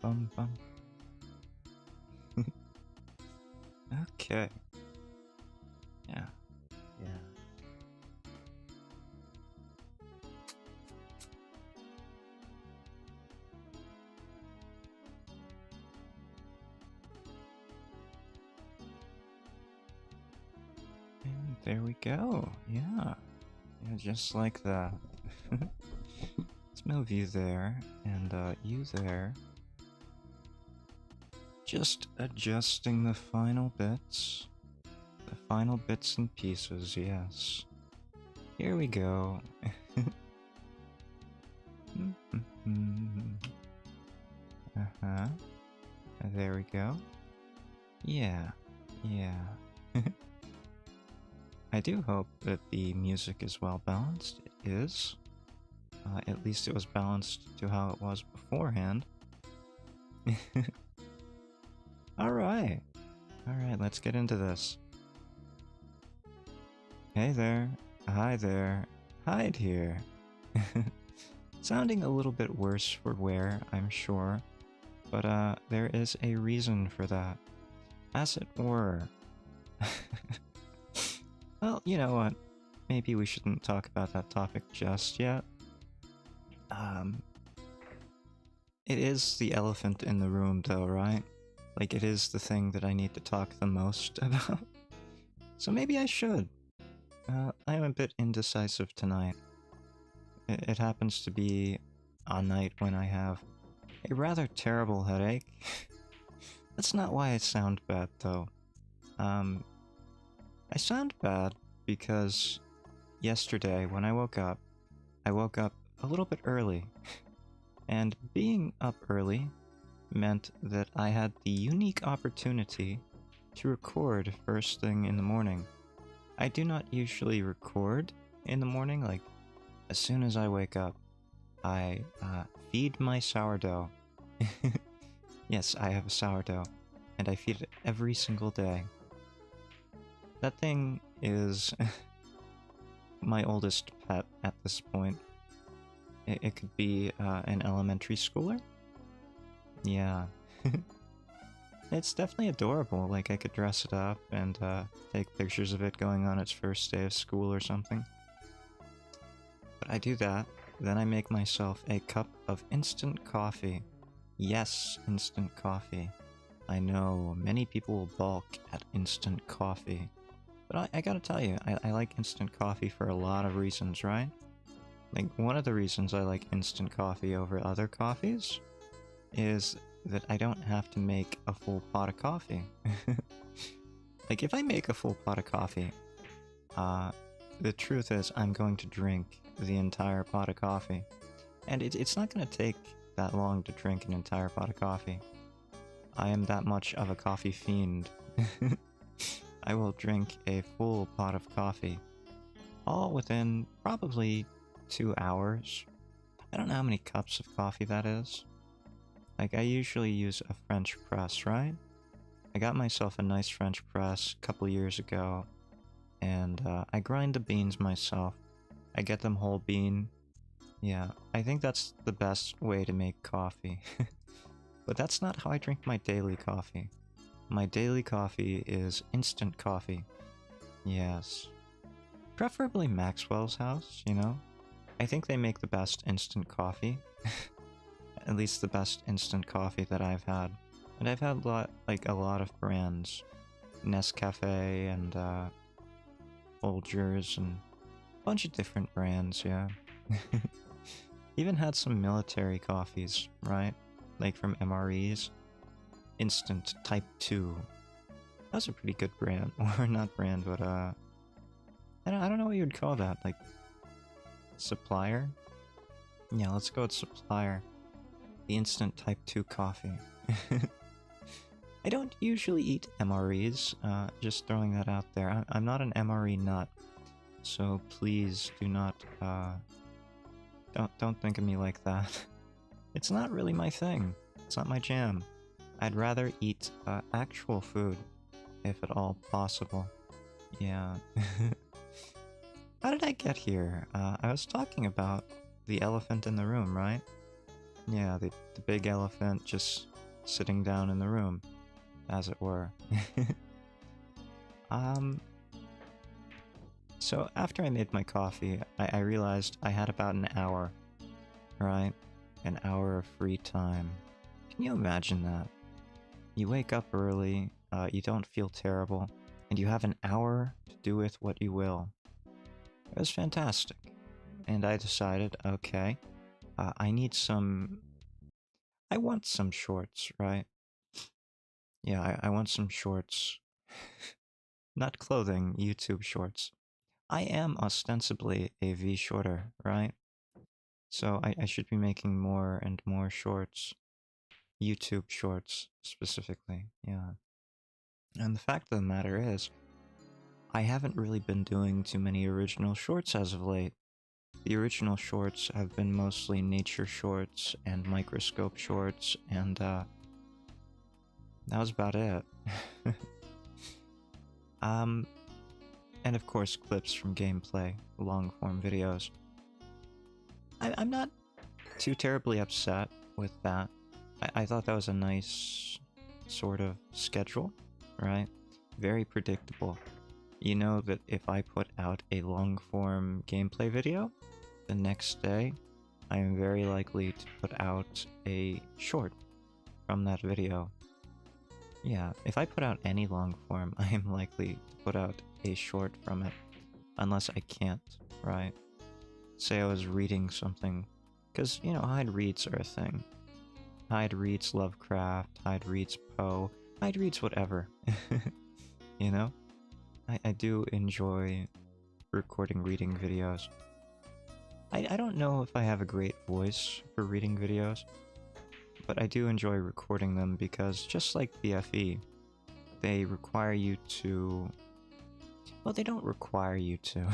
bum bum. Okay. Yeah. Yeah. And there we go. Yeah. Yeah, just like that. Let's move you there, and you there. Just adjusting the final bits. The final bits and pieces, yes. Here we go. Uh-huh. There we go. Yeah. Yeah. I do hope that the music is well balanced. It is. At least it was balanced to how it was beforehand. Alright. Alright, let's get into this. Hey there. Hi there. Hyde here. Sounding a little bit worse for wear, I'm sure. But there is a reason for that. As it were. Well, you know what? Maybe we shouldn't talk about that topic just yet. It is the elephant in the room though, right? Like, it is the thing that I need to talk the most about. So maybe I should. I'm a bit indecisive tonight. It happens to be a night when I have a rather terrible headache. That's not why I sound bad though. I sound bad because yesterday when I woke up a little bit early. And being up early meant that I had the unique opportunity to record first thing in the morning. I do not usually record in the morning, like, as soon as I wake up, I feed my sourdough. Yes, I have a sourdough, and I feed it every single day. That thing is my oldest pet at this point. It could be an elementary schooler? Yeah. It's definitely adorable, like I could dress it up and take pictures of it going on its first day of school or something. But I do that, then I make myself a cup of instant coffee. Yes, instant coffee. I know, many people will balk at instant coffee. But I gotta tell you, I like instant coffee for a lot of reasons, right? Like, one of the reasons I like instant coffee over other coffees is that I don't have to make a full pot of coffee. Like, if I make a full pot of coffee, the truth is I'm going to drink the entire pot of coffee. And it's not going to take that long to drink an entire pot of coffee. I am that much of a coffee fiend. I will drink a full pot of coffee, all within probably 2 hours. I don't know how many cups of coffee that is. Like, I usually use a French press, right? I got myself a nice French press a couple years ago, and I grind the beans myself. I get them whole bean. Yeah, I think that's the best way to make coffee. But that's not how I drink my daily coffee. My daily coffee is instant coffee. Yes. Preferably Maxwell's House, you know? I think they make the best instant coffee. At least the best instant coffee that I've had. And I've had a lot of brands. Nescafe and Folgers and a bunch of different brands, yeah. Even had some military coffees, right? Like from MREs. Instant Type 2. That's a pretty good brand. Or not brand, but I don't know what you would call that. Like, supplier? Yeah, let's go with supplier. The Instant Type 2 coffee. I don't usually eat MREs, just throwing that out there. I'm not an MRE nut, so please do not, don't think of me like that. It's not really my thing. It's not my jam. I'd rather eat actual food, if at all possible. Yeah. How did I get here? I was talking about the elephant in the room, right? Yeah, the big elephant just sitting down in the room, as it were. So after I made my coffee, I realized I had about an hour, right? An hour of free time. Can you imagine that? You wake up early, you don't feel terrible, and you have an hour to do with what you will. It was fantastic. And I decided, okay, I want some shorts, right? Yeah, I want some shorts. Not clothing, YouTube shorts. I am ostensibly a V-shorter, right? So I should be making more and more shorts. YouTube shorts, specifically, yeah. And the fact of the matter is, I haven't really been doing too many original shorts as of late. The original shorts have been mostly nature shorts and microscope shorts, and that was about it. And of course clips from gameplay, long-form videos. I'm not too terribly upset with that. I thought that was a nice sort of schedule, right? Very predictable. You know that if I put out a long-form gameplay video, the next day, I am very likely to put out a short from that video. Yeah, if I put out any long-form, I am likely to put out a short from it. Unless I can't, right? Say I was reading something. Because, you know, Hyde reads are a thing. Hyde reads Lovecraft, Hyde reads Poe, Hyde reads whatever. You know? I do enjoy recording reading videos. I don't know if I have a great voice for reading videos, but I do enjoy recording them because just like BFE, they require you to... Well, they don't require you to.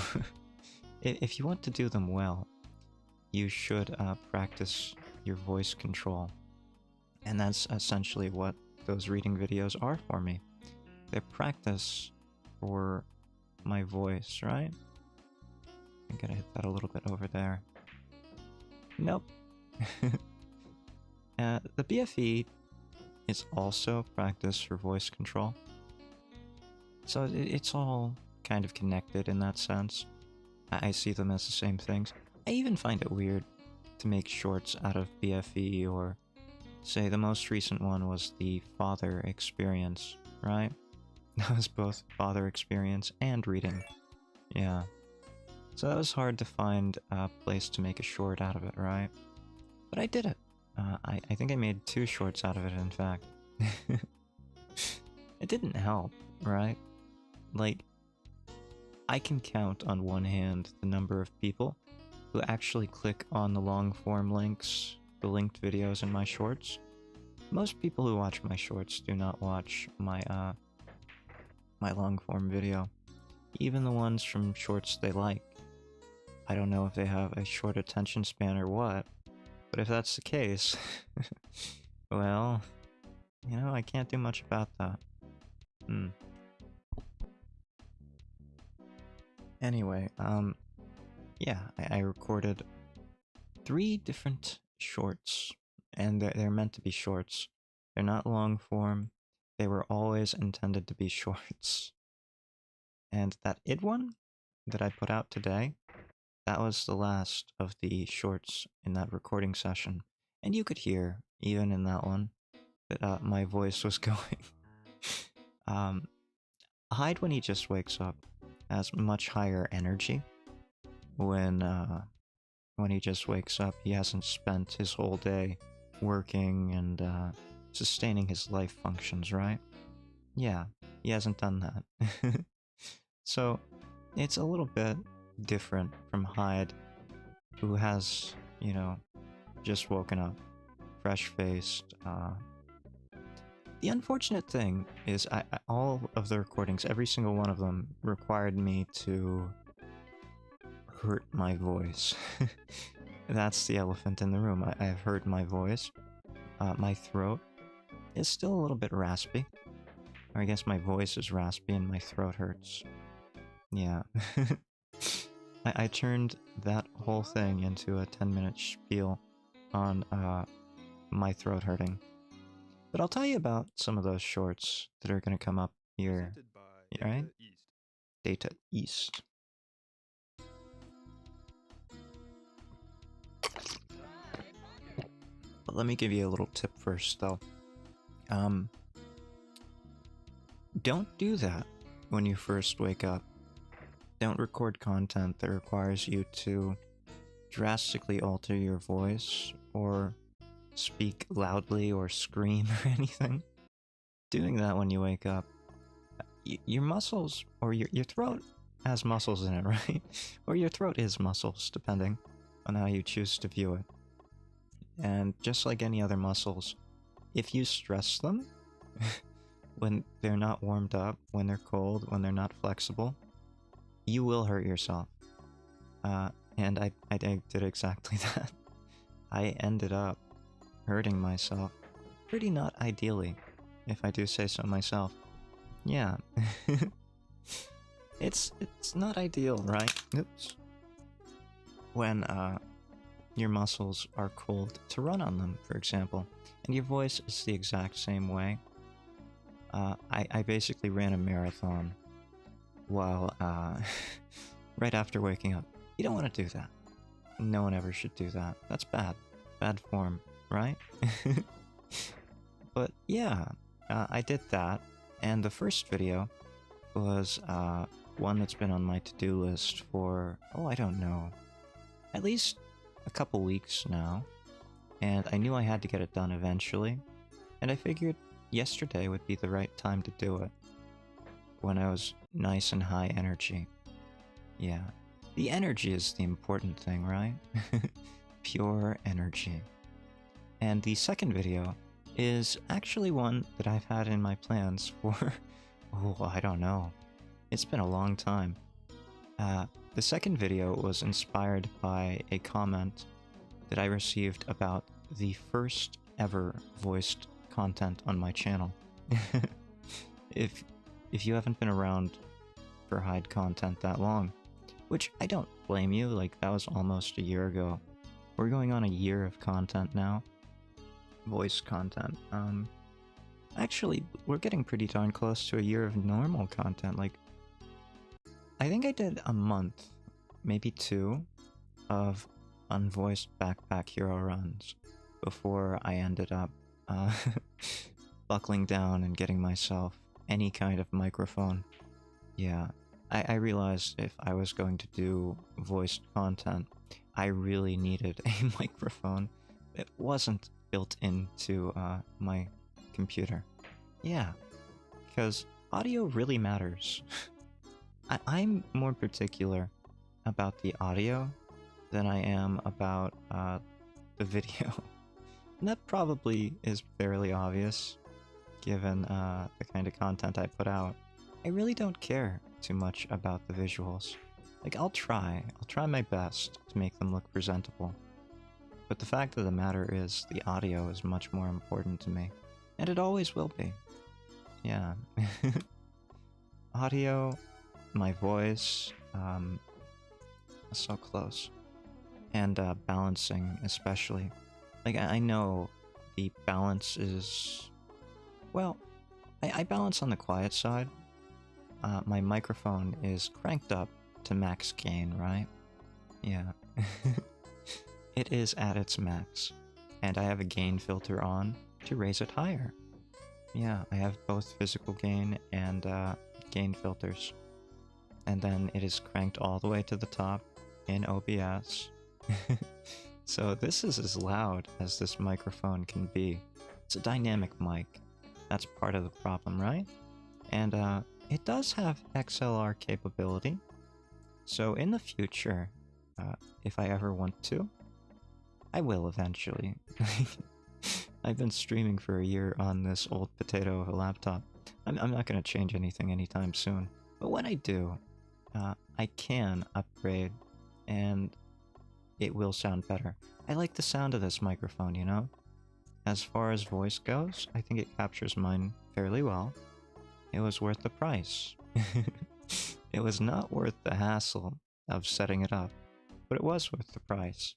If you want to do them well, you should practice your voice control. And that's essentially what those reading videos are for me. They're practice for my voice, right? I'm gonna hit that a little bit over there. Nope. The BFE is also practice for voice control. So it's all kind of connected in that sense. I see them as the same things. I even find it weird to make shorts out of BFE, or say the most recent one was the father experience, right? That was both father experience and reading. Yeah. So that was hard to find a place to make a short out of it, right? But I did it. I think I made 2 shorts out of it, in fact. It didn't help, right? Like, I can count on one hand the number of people who actually click on the long-form links, the linked videos in my shorts. Most people who watch my shorts do not watch my, my long-form video. Even the ones from shorts they like. I don't know if they have a short attention span or what, but if that's the case, well, you know, I can't do much about that. Anyway, yeah, I recorded 3 different shorts, and they're meant to be shorts. They're not long form. They were always intended to be shorts. And that id one that I put out today, that was the last of the shorts in that recording session. And you could hear, even in that one, that my voice was going. Hyde, when he just wakes up, has much higher energy. When he just wakes up, he hasn't spent his whole day working and sustaining his life functions, right? Yeah, he hasn't done that. So, it's a little bit different from Hyde, who has, you know, just woken up, fresh-faced. The unfortunate thing is all of the recordings, every single one of them, required me to hurt my voice. That's the elephant in the room. I've hurt my voice. My throat is still a little bit raspy. Or I guess my voice is raspy and my throat hurts. Yeah. I turned that whole thing into a 10-minute spiel on my throat hurting. But I'll tell you about some of those shorts that are going to come up here, Presented by right? Data East. Data East. But let me give you a little tip first, though. Don't do that when you first wake up. Don't record content that requires you to drastically alter your voice or speak loudly or scream or anything. Doing that when you wake up, your muscles or your throat has muscles in it, right? Or your throat is muscles, depending on how you choose to view it. And just like any other muscles, if you stress them when they're not warmed up, when they're cold, when they're not flexible, you will hurt yourself. And I did exactly that. I ended up hurting myself pretty not ideally, if I do say so myself. Yeah. It's not ideal, right? Oops. When your muscles are cold to run on them, for example, and your voice is the exact same way. I basically ran a marathon while right after waking up. You don't want to do that. No one ever should do that. That's bad. Bad form, right? But yeah, I did that, and the first video was one that's been on my to-do list for, oh, I don't know, at least a couple weeks now, and I knew I had to get it done eventually, and I figured yesterday would be the right time to do it, when I was nice and high energy. Yeah, the energy is the important thing, right? Pure energy. And the second video is actually one that I've had in my plans for, oh, I don't know. It's been a long time. The second video was inspired by a comment that I received about the first ever voiced content on my channel. If you haven't been around for Hyde content that long, which I don't blame you, like that was almost a year ago. We're going on a year of content now. Voice content. Actually, we're getting pretty darn close to a year of normal content. Like, I think I did a month, maybe 2, of unvoiced backpack hero runs before I ended up buckling down and getting myself any kind of microphone. Yeah, I realized if I was going to do voiced content, I really needed a microphone that wasn't built into my computer. Yeah, because audio really matters. I'm more particular about the audio than I am about the video. And that probably is fairly obvious, given the kind of content I put out. I really don't care too much about the visuals. Like, I'll try my best to make them look presentable. But the fact of the matter is, the audio is much more important to me. And it always will be. Yeah. Audio, my voice, so close. And balancing, especially. Like, I know the balance is... Well, I balance on the quiet side. My microphone is cranked up to max gain, right? Yeah. It is at its max. And I have a gain filter on to raise it higher. Yeah, I have both physical gain and gain filters. And then it is cranked all the way to the top in OBS. So this is as loud as this microphone can be. It's a dynamic mic. That's part of the problem, right? And it does have XLR capability. So in the future, if I ever want to, I will eventually. I've been streaming for a year on this old potato of a laptop. I'm not going to change anything anytime soon. But when I do, I can upgrade and it will sound better. I like the sound of this microphone, you know? As far as voice goes, I think it captures mine fairly well. It was worth the price. It was not worth the hassle of setting it up, but it was worth the price.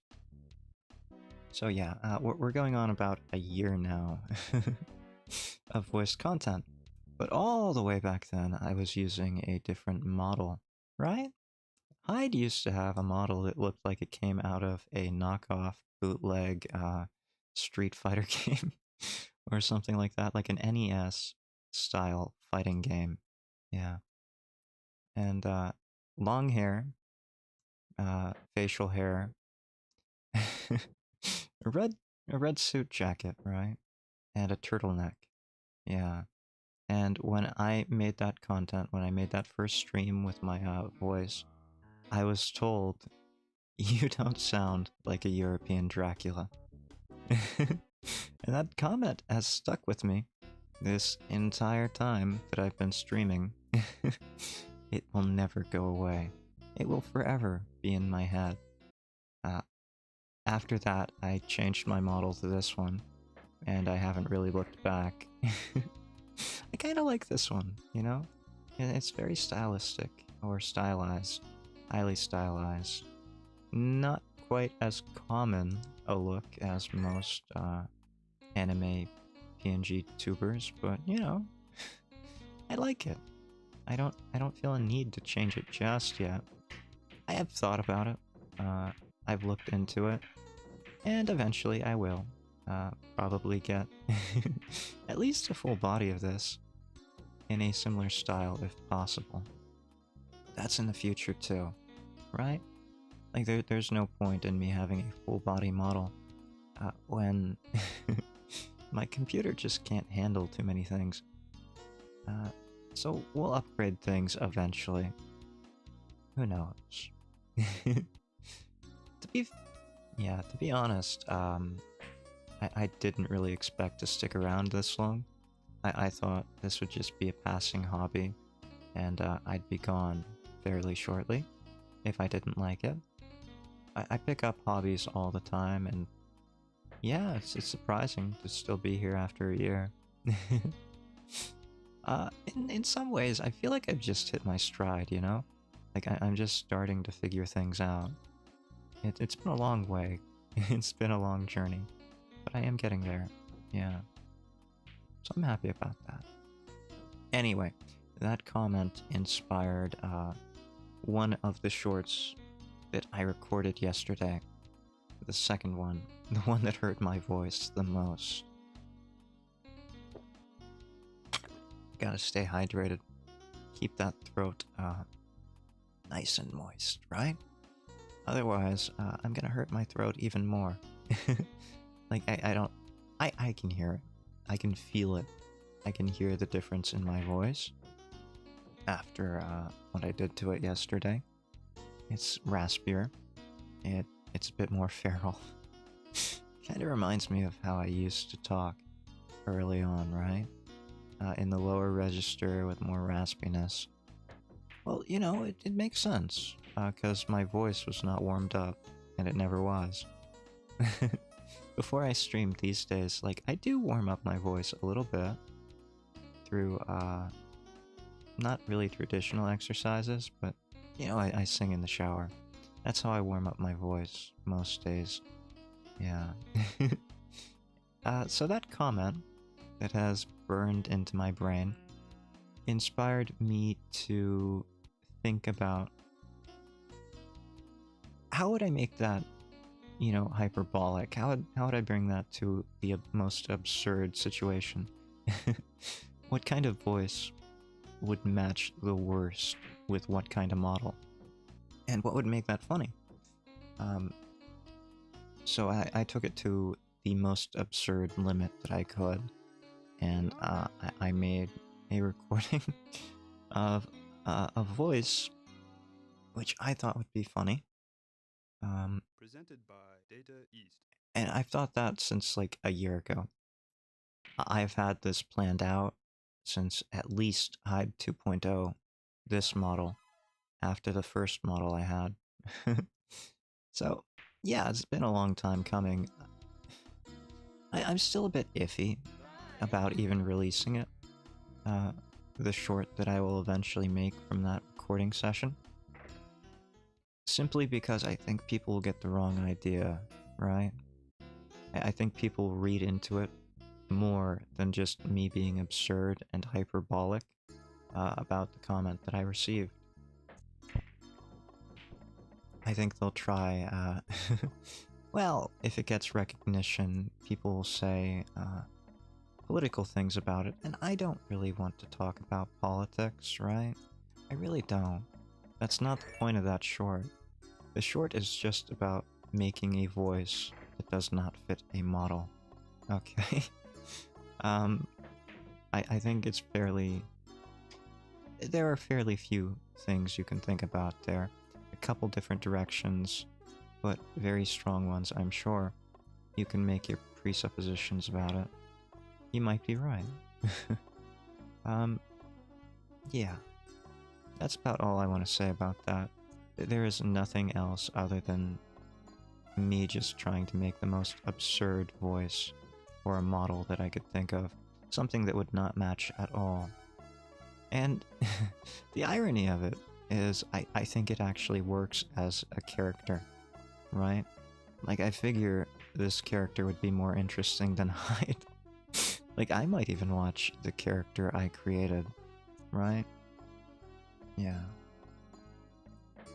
So yeah, we're going on about a year now. of voiced content. But all the way back then, I was using a different model, right? Hyde used to have a model that looked like it came out of a knockoff bootleg Street Fighter game or something like that, like an NES style fighting game. Yeah. And long hair, facial hair, a red a red suit jacket, right? And a turtleneck. Yeah. And when I made that content, when I made that first stream with my voice, I was told, you don't sound like a European Dracula. And that comment has stuck with me this entire time that I've been streaming. It will never go away. It will forever be in my head. After that, I changed my model to this one, and I haven't really looked back. I kind of like this one, you know? It's very stylistic, or stylized, highly stylized. Not quite as common a look as most anime PNGtubers, but you know, I like it. I don't feel a need to change it just yet. I have thought about it. I've looked into it, and eventually I will. Probably get at least a full body of this in a similar style if possible. That's in the future too, right? Like there's no point in me having a full body model when my computer just can't handle too many things. So we'll upgrade things eventually. Who knows? To be honest, I didn't really expect to stick around this long. I thought this would just be a passing hobby, and I'd be gone fairly shortly if I didn't like it. I pick up hobbies all the time, and yeah, it's surprising to still be here after a year. In some ways, I feel like I've just hit my stride, you know? Like, I'm just starting to figure things out. It's been a long way. It's been a long journey. But I am getting there. Yeah. So I'm happy about that. Anyway, that comment inspired one of the shorts that I recorded yesterday. The second one. The one that hurt my voice the most. Gotta stay hydrated. Keep that throat nice and moist, right? Otherwise, I'm gonna hurt my throat even more. Like, I can hear it. I can feel it. I can hear the difference in my voice after what I did to it yesterday. It's raspier. It's a bit more feral. Kinda reminds me of how I used to talk early on, right? In the lower register with more raspiness. Well, you know, it makes sense, because my voice was not warmed up, and it never was. Before I stream these days, like, I do warm up my voice a little bit through, not really traditional exercises, but, you know, I sing in the shower. That's how I warm up my voice most days. Yeah. So that comment that has burned into my brain inspired me to think about how would I make that, you know, hyperbolic? How would I bring that to the most absurd situation? What kind of voice would match the worst with what kind of model? And what would make that funny? So I took it to the most absurd limit that I could, and I made a recording of a voice which I thought would be funny. Presented by Data East. And I've thought that since like a year ago. I've had this planned out since at least Hyde 2.0, this model, after the first model I had. So, yeah, it's been a long time coming. I'm still a bit iffy about even releasing it. The short that I will eventually make from that recording session. Simply because I think people will get the wrong idea, right? I think people read into it more than just me being absurd and hyperbolic about the comment that I received. I think they'll try, well, if it gets recognition, people will say political things about it, and I don't really want to talk about politics, right? I really don't. That's not the point of that short. The short is just about making a voice that does not fit a model. Okay? I think it's fairly... There are fairly few things you can think about there. A couple different directions, but very strong ones, I'm sure. You can make your presuppositions about it. You might be right. Yeah. That's about all I want to say about that. There is nothing else other than me just trying to make the most absurd voice or a model that I could think of. Something that would not match at all. And the irony of it is I think it actually works as a character, right? Like, I figure this character would be more interesting than Hyde. Like, I might even watch the character I created, right? Yeah.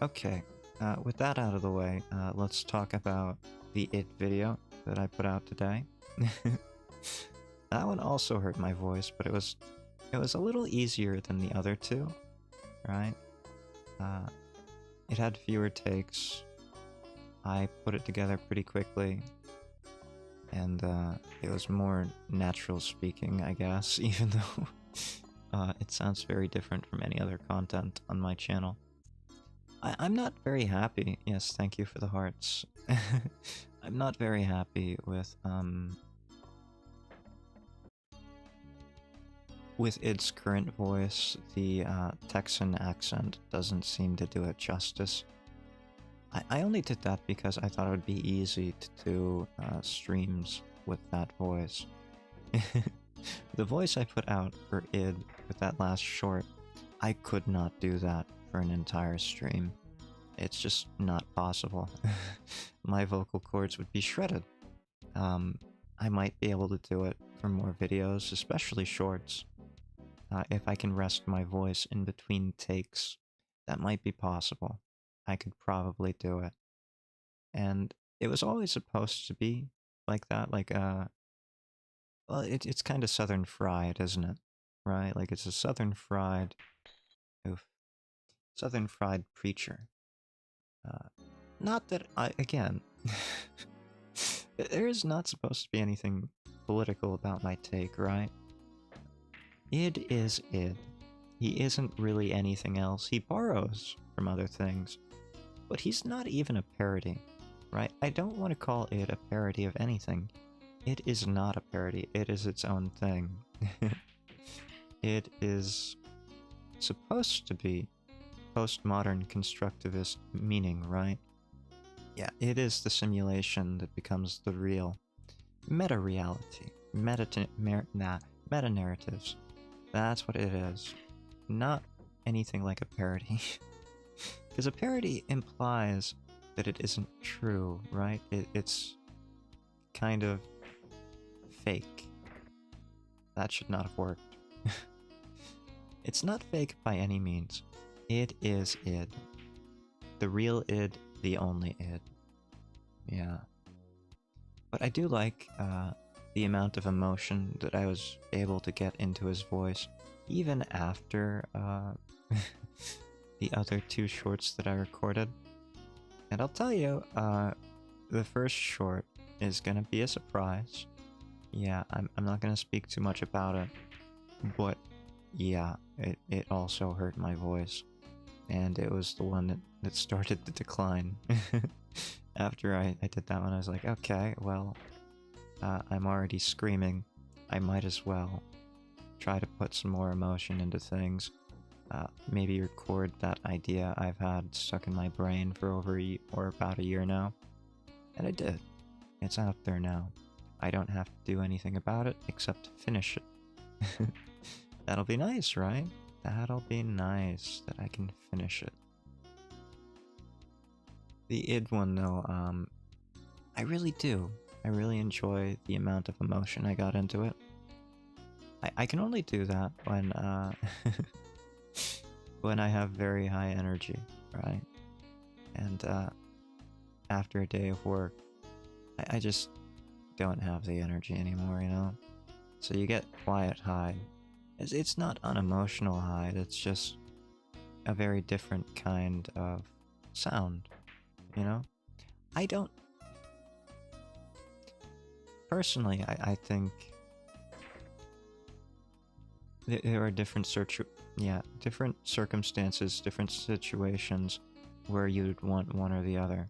Okay, with that out of the way, let's talk about the It video that I put out today. That one also hurt my voice, but it was a little easier than the other two, right? It had fewer takes. I put it together pretty quickly, and it was more natural speaking, I guess, even though it sounds very different from any other content on my channel. I'm not very happy. Yes, thank you for the hearts. I'm not very happy with its current voice. The Texan accent doesn't seem to do it justice. I only did that because I thought it would be easy to do streams with that voice. The voice I put out for id with that last short, I could not do that for an entire stream. It's just not possible. My vocal cords would be shredded. I might be able to do it for more videos, especially shorts. If I can rest my voice in between takes, that might be possible. I could probably do it. And it was always supposed to be like that, like, well, it's kind of Southern Fried, isn't it? Right? Like, it's a Southern Fried... Oof. Southern Fried preacher. Not that again, there is not supposed to be anything political about my take, right? Id is id. He isn't really anything else. He borrows from other things, but he's not even a parody, right? I don't want to call id a parody of anything. It is not a parody. It is its own thing. It is supposed to be postmodern constructivist meaning, right? Yeah, it is the simulation that becomes the real. Meta-reality. Meta-narratives. That's what it is. Not anything like a parody. Because a parody implies that it isn't true, right? It's kind of fake. That should not have worked. It's not fake by any means. It is id. The real id, the only id. Yeah. But I do like the amount of emotion that I was able to get into his voice, even after the other two shorts that I recorded. And I'll tell you, the first short is gonna be a surprise. Yeah, I'm not gonna speak too much about it, but yeah, it also hurt my voice. And it was the one that started the decline. After I did that one, I was like, okay, well, I'm already screaming. I might as well try to put some more emotion into things. Maybe record that idea I've had stuck in my brain for about a year now. And I did. It's out there now. I don't have to do anything about it except finish it. That'll be nice, right? That'll be nice that I can finish it. The id one, though, I really do I really enjoy the amount of emotion I got into it. I can only do that when, when I have very high energy, right? And, after a day of work, I just don't have the energy anymore, you know? So you get quiet Hyde. It's not unemotional Hyde, it's just a very different kind of sound, you know? I don't... Personally, I think there are different different circumstances, different situations where you'd want one or the other.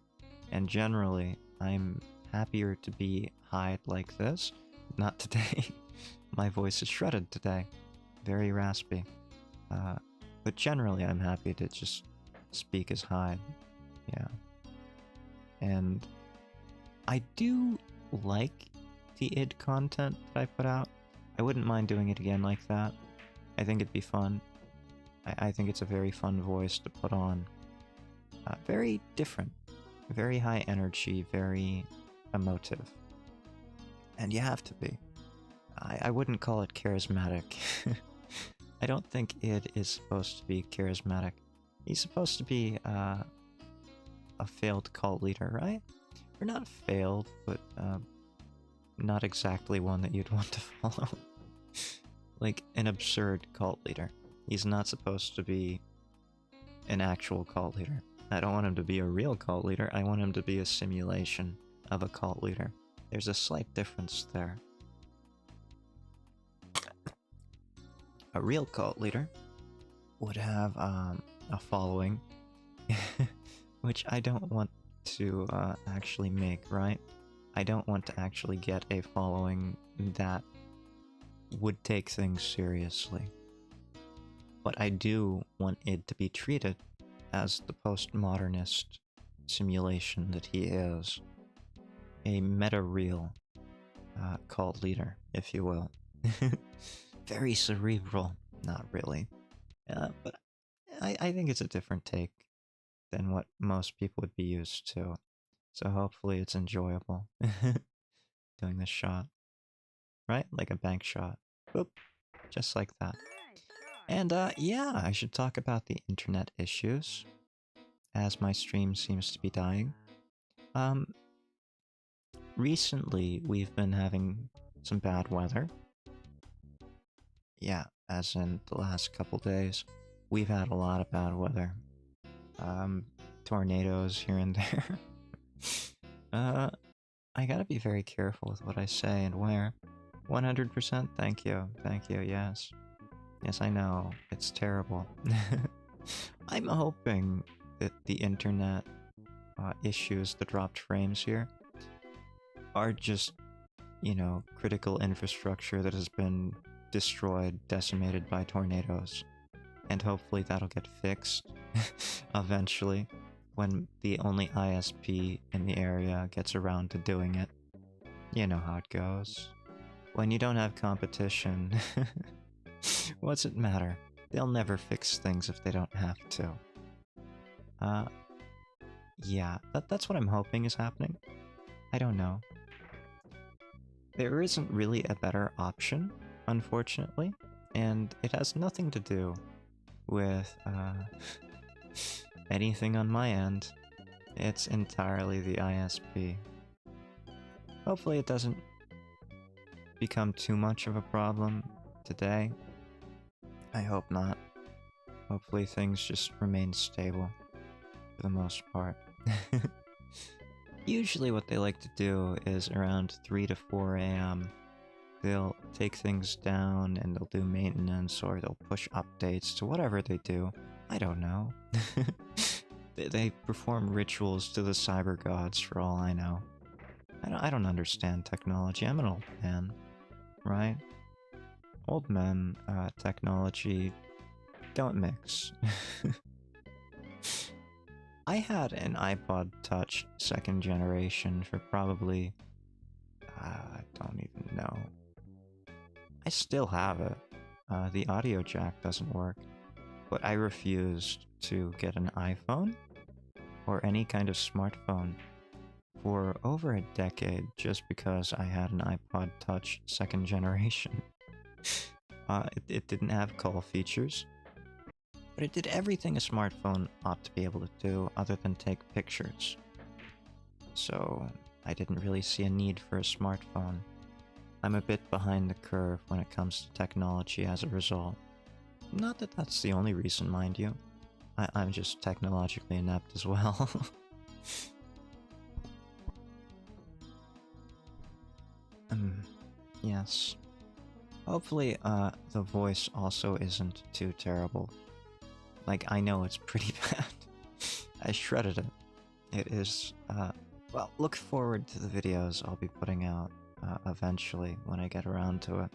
And generally, I'm happier to be Hyde like this. Not today. My voice is shredded today. Very raspy. But generally, I'm happy to just speak as Hyde. Yeah. And I do like the id content that I put out. I wouldn't mind doing it again like that. I think it'd be fun. I think it's a very fun voice to put on. Very different. Very high energy, very emotive. And you have to be. I wouldn't call it charismatic. I don't think id is supposed to be charismatic. He's supposed to be a failed cult leader, right? Or not failed, but not exactly one that you'd want to follow. Like an absurd cult leader. He's not supposed to be an actual cult leader. I don't want him to be a real cult leader, I want him to be a simulation of a cult leader. There's a slight difference there. A real cult leader would have a following, which I don't want to actually make, right? I don't want to actually get a following that would take things seriously. But I do want it to be treated as the postmodernist simulation that he is. A meta-real cult leader, if you will. Very cerebral. Not really. But I think it's a different take than what most people would be used to. So hopefully it's enjoyable. Doing this shot. Right? Like a bank shot. Boop. Just like that. And yeah, I should talk about the internet issues, as my stream seems to be dying. Recently we've been having some bad weather. Yeah, as in the last couple days, we've had a lot of bad weather. Tornadoes here and there. I gotta be very careful with what I say and where. 100%, thank you, yes. Yes, I know, it's terrible. I'm hoping that the internet issues, the dropped frames here, are just, you know, critical infrastructure that has been destroyed, decimated by tornadoes. And hopefully that'll get fixed eventually, when the only ISP in the area gets around to doing it. You know how it goes. When you don't have competition, what's it matter? They'll never fix things if they don't have to. Yeah, that's what I'm hoping is happening. I don't know. There isn't really a better option, unfortunately, and it has nothing to do with anything on my end. It's entirely the ISP. Hopefully it doesn't become too much of a problem today. I hope not. Hopefully things just remain stable for the most part. Usually what they like to do is around 3 to 4 a.m. they'll take things down and they'll do maintenance, or they'll push updates to whatever they do. I don't know. They perform rituals to the cyber gods for all I know. I don't understand technology. I'm an old man, right? Old men, technology, don't mix. I had an iPod Touch 2nd generation for probably... I don't even know. I still have it. The audio jack doesn't work. But I refused to get an iPhone or any kind of smartphone for over a decade just because I had an iPod Touch 2nd generation. It didn't have call features, but it did everything a smartphone ought to be able to do other than take pictures. So I didn't really see a need for a smartphone. I'm a bit behind the curve when it comes to technology as a result. Not that that's the only reason, mind you. I'm just technologically inept as well. Yes. Hopefully, the voice also isn't too terrible. Like, I know it's pretty bad. I shredded it. It is, well, look forward to the videos I'll be putting out, eventually, when I get around to it.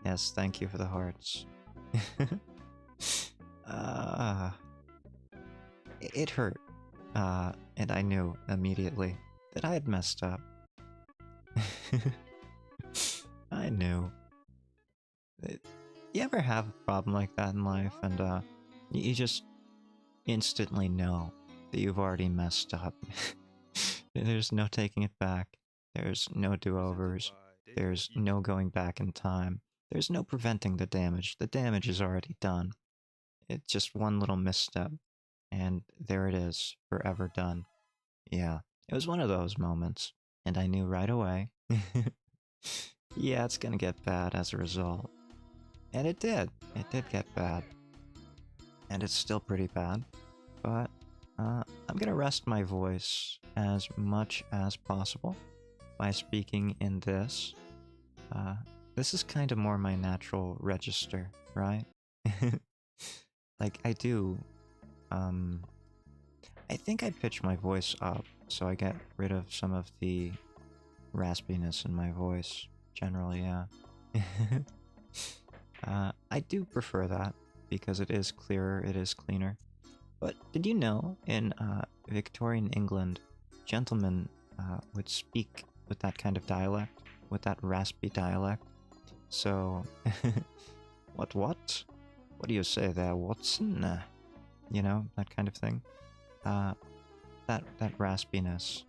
Yes, thank you for the hearts. It hurt. And I knew immediately that I had messed up. I knew. You ever have a problem like that in life, and you just instantly know that you've already messed up? There's no taking it back. There's no do-overs. There's no going back in time. There's no preventing the damage. The damage is already done. It's just one little misstep, and there it is, forever done. Yeah, it was one of those moments, and I knew right away. Yeah, it's gonna get bad as a result. And it did. It did get bad. And it's still pretty bad. But I'm gonna rest my voice as much as possible by speaking in this. This is kind of more my natural register, right? Like, I do... I think I pitch my voice up, so I get rid of some of the raspiness in my voice. Generally, yeah. I do prefer that, because it is clearer, it is cleaner. But did you know, in Victorian England, gentlemen would speak with that kind of dialect, with that raspy dialect? So, what? What do you say there, Watson? You know, that kind of thing. That raspiness.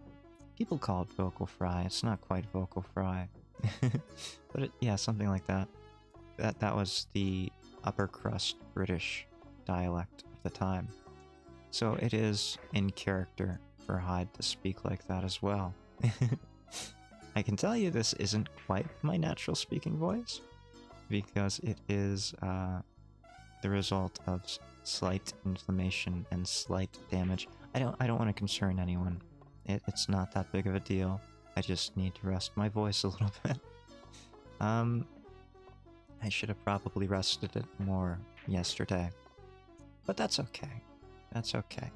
People call it vocal fry. It's not quite vocal fry. But yeah, something like that. That was the upper crust British dialect of the time. So it is in character for Hyde to speak like that as well. I can tell you this isn't quite my natural speaking voice, because it is the result of slight inflammation and slight damage. I don't want to concern anyone. It's not that big of a deal. I just need to rest my voice a little bit. I should have probably rested it more yesterday. But that's okay. That's okay.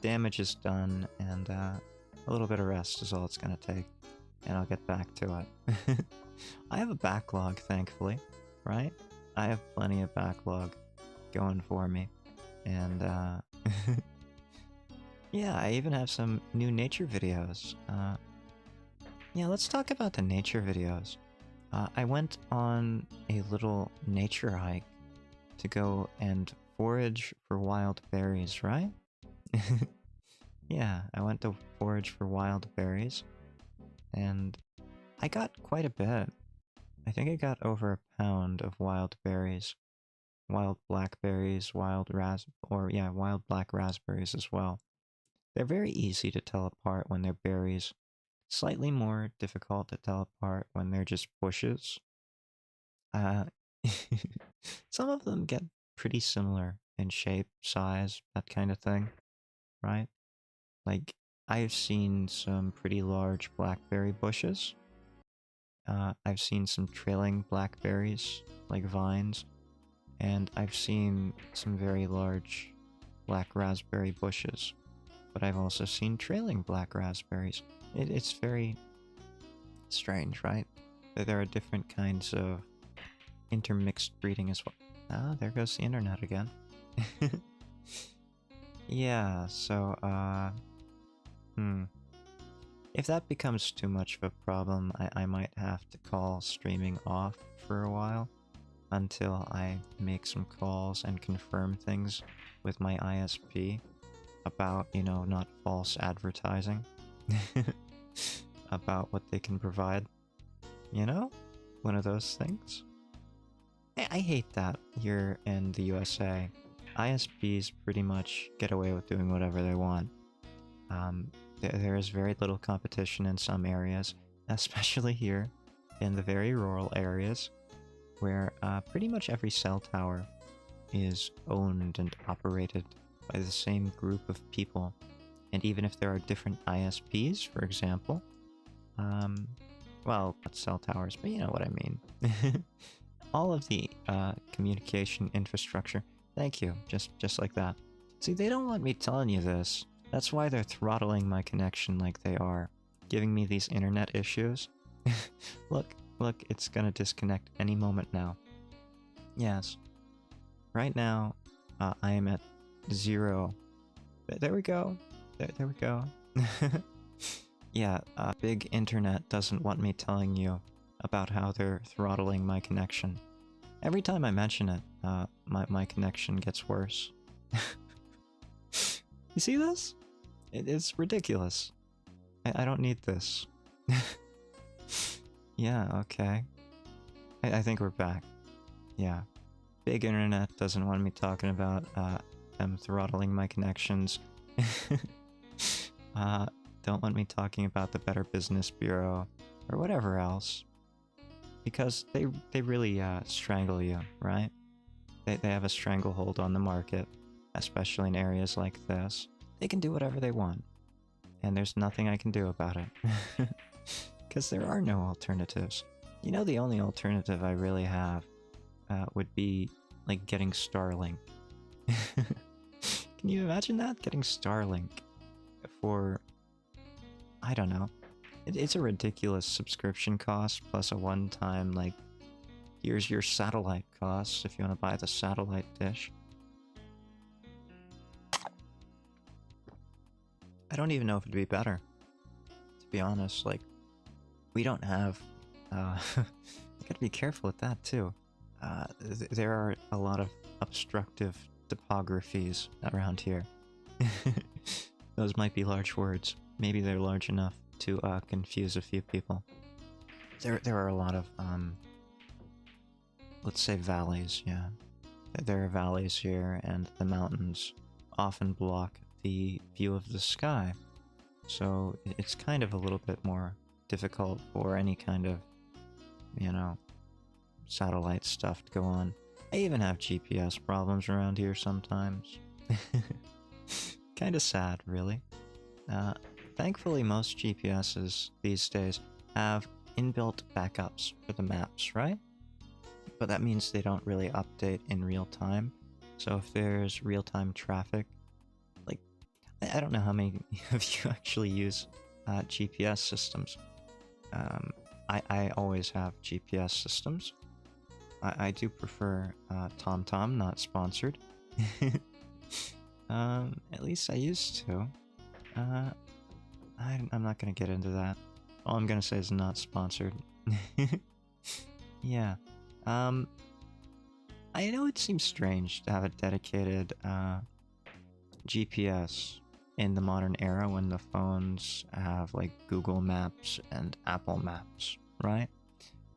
Damage is done, and a little bit of rest is all it's gonna take. And I'll get back to it. I have a backlog, thankfully, right? I have plenty of backlog going for me. And, yeah, I even have some new nature videos. Yeah, let's talk about the nature videos. I went on a little nature hike to go and forage for wild berries, right? Yeah, I went to forage for wild berries, and I got quite a bit. I think I got over a pound of wild berries. Wild blackberries, wild black raspberries as well. They're very easy to tell apart when they're berries. Slightly more difficult to tell apart when they're just bushes. Some of them get pretty similar in shape, size, that kind of thing, right? Like, I've seen some pretty large blackberry bushes. I've seen some trailing blackberries, like vines, and I've seen some very large black raspberry bushes. But I've also seen trailing black raspberries. It's very strange, right? That there are different kinds of intermixed breeding as well. Ah, there goes the internet again. Yeah, so, if that becomes too much of a problem, I might have to call streaming off for a while until I make some calls and confirm things with my ISP about, you know, not false advertising. about what they can provide. You know? One of those things. I hate that here in the USA. ISPs pretty much get away with doing whatever they want. There is very little competition in some areas, especially here in the very rural areas, where pretty much every cell tower is owned and operated by the same group of people. And even if there are different ISPs, for example, well, not cell towers, but you know what I mean. All of the communication infrastructure. Thank you, just like that. See, they don't want me telling you this. That's why they're throttling my connection like they are, giving me these internet issues. Look, it's gonna disconnect any moment now. Yes. Right now, I am at 0. There we go. There we go. Yeah, big internet doesn't want me telling you about how they're throttling my connection. Every time I mention it, my connection gets worse. You see this? It's ridiculous. I don't need this. Yeah, okay. I think we're back. Yeah. Big internet doesn't want me talking about them throttling my connections. Don't want me talking about the Better Business Bureau or whatever else. Because they really strangle you, right? They have a stranglehold on the market, especially in areas like this. They can do whatever they want, and there's nothing I can do about it. Because there are no alternatives. You know, the only alternative I really have would be, like, getting Starlink. Can you imagine that? Getting Starlink for, I don't know. It's a ridiculous subscription cost, plus a one-time, like, here's your satellite costs if you want to buy the satellite dish. I don't even know if it'd be better, to be honest. Like, we don't have, I gotta be careful with that too. There are a lot of obstructive topographies around here. Those might be large words. Maybe they're large enough to confuse a few people. There are a lot of, let's say valleys, yeah. There are valleys here, and the mountains often block the view of the sky. So it's kind of a little bit more difficult for any kind of, you know, satellite stuff to go on. I even have GPS problems around here sometimes. Kinda sad, really. Thankfully, most GPSs these days have inbuilt backups for the maps, right? But that means they don't really update in real time. So if there's real-time traffic, like, I don't know how many of you actually use GPS systems. I always have GPS systems. I do prefer TomTom, not sponsored. At least I used to. I'm not gonna get into that. All I'm gonna say is not sponsored. Yeah. I know it seems strange to have a dedicated GPS in the modern era when the phones have like Google Maps and Apple Maps, right?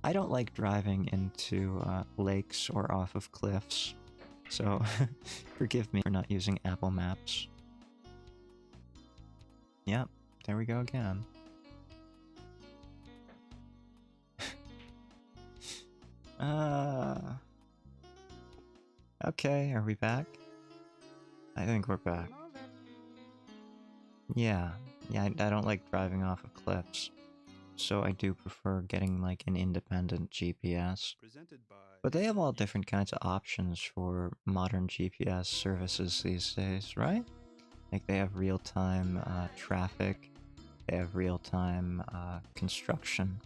I don't like driving into lakes or off of cliffs, so forgive me for not using Apple Maps. Yep, there we go again. Okay, are we back? I think we're back. Yeah, I don't like driving off of cliffs, so I do prefer getting like an independent GPS. But they have all different kinds of options for modern GPS services these days, right? Like they have real-time traffic, they have real-time construction,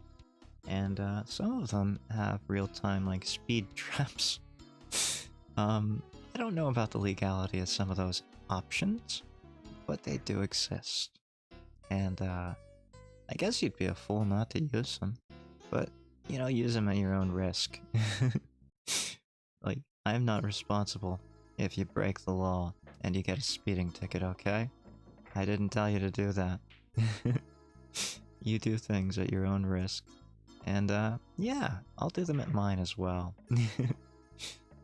and some of them have real-time like speed traps. I don't know about the legality of some of those options, but they do exist. And I guess you'd be a fool not to use them, but you know, use them at your own risk. Like, I'm not responsible if you break the law and you get a speeding ticket, okay? I didn't tell you to do that. you do things at your own risk. And, yeah, I'll do them at mine as well.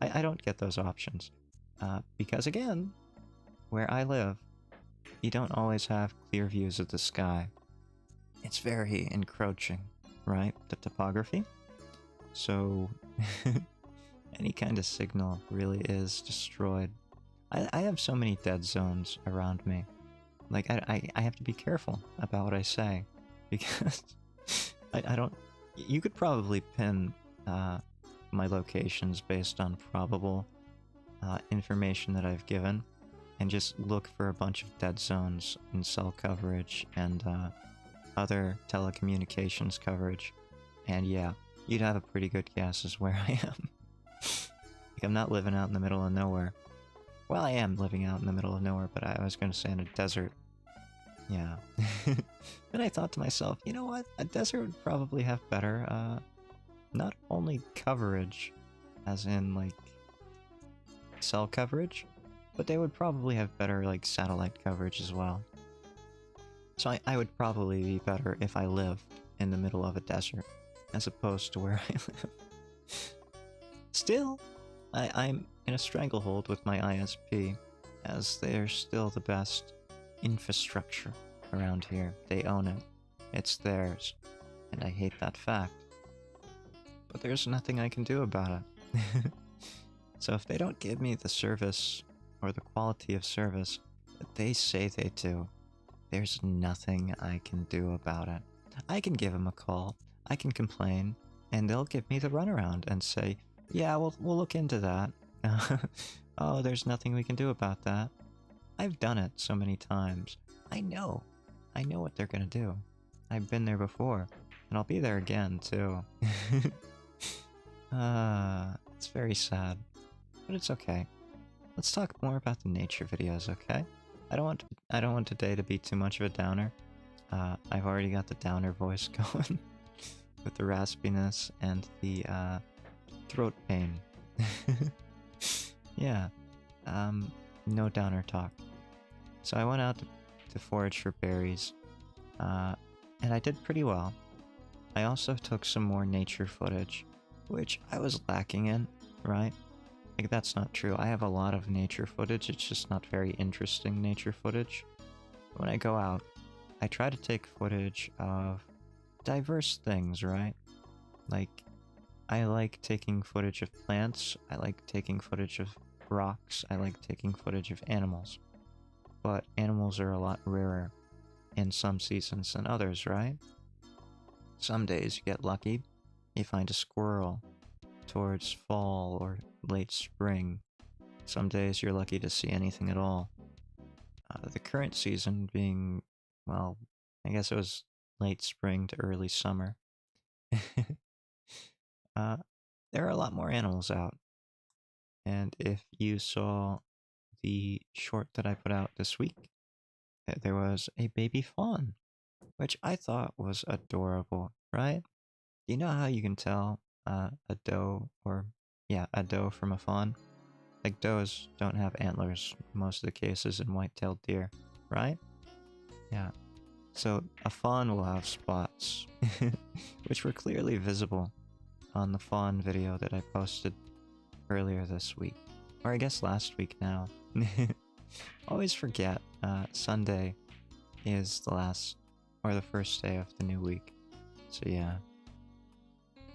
I don't get those options. Because, again, where I live, you don't always have clear views of the sky. It's very encroaching, right? The topography. So, any kind of signal really is destroyed. I have so many dead zones around me. Like, I have to be careful about what I say. Because I don't... You could probably pin my locations based on probable information that I've given, and just look for a bunch of dead zones in cell coverage and other telecommunications coverage, and yeah, you'd have a pretty good guess as where I am. Like, I'm not living out in the middle of nowhere. Well, I am living out in the middle of nowhere, but I was going to say in a desert. Yeah. Then I thought to myself, you know what? A desert would probably have better, not only coverage, as in, like, cell coverage, but they would probably have better, like, satellite coverage as well. So I would probably be better if I lived in the middle of a desert, as opposed to where I live. Still, I'm in a stranglehold with my ISP, as they're still the best infrastructure around here. They own it. It's theirs. And I hate that fact. But there's nothing I can do about it. So if they don't give me the service, or the quality of service, that they say they do, there's nothing I can do about it. I can give them a call, I can complain, and they'll give me the runaround and say, yeah, we'll look into that. Oh, there's nothing we can do about that. I've done it so many times. I know what they're gonna do. I've been there before, and I'll be there again, too. It's very sad, but it's okay. Let's talk more about the nature videos, okay? I don't want today to be too much of a downer. I've already got the downer voice going with the raspiness and the throat pain. Yeah, no downer talk. So I went out to forage for berries, and I did pretty well. I also took some more nature footage, which I was lacking in, right? Like, that's not true. I have a lot of nature footage, it's just not very interesting nature footage. When I go out, I try to take footage of diverse things, right? Like, I like taking footage of plants, I like taking footage of rocks, I like taking footage of animals. But animals are a lot rarer in some seasons than others, right? Some days you get lucky, you find a squirrel towards fall or late spring. Some days you're lucky to see anything at all. The current season being, well, I guess it was late spring to early summer. There are a lot more animals out. And if you saw the short that I put out this week, there was a baby fawn, which I thought was adorable, right? You know how you can tell a doe, or yeah, a doe from a fawn? Like, does don't have antlers most of the cases in white-tailed deer, right? Yeah. So a fawn will have spots, which were clearly visible on the fawn video that I posted earlier this week. Or I guess last week now. Always forget, Sunday is the last, or the first day of the new week. So yeah.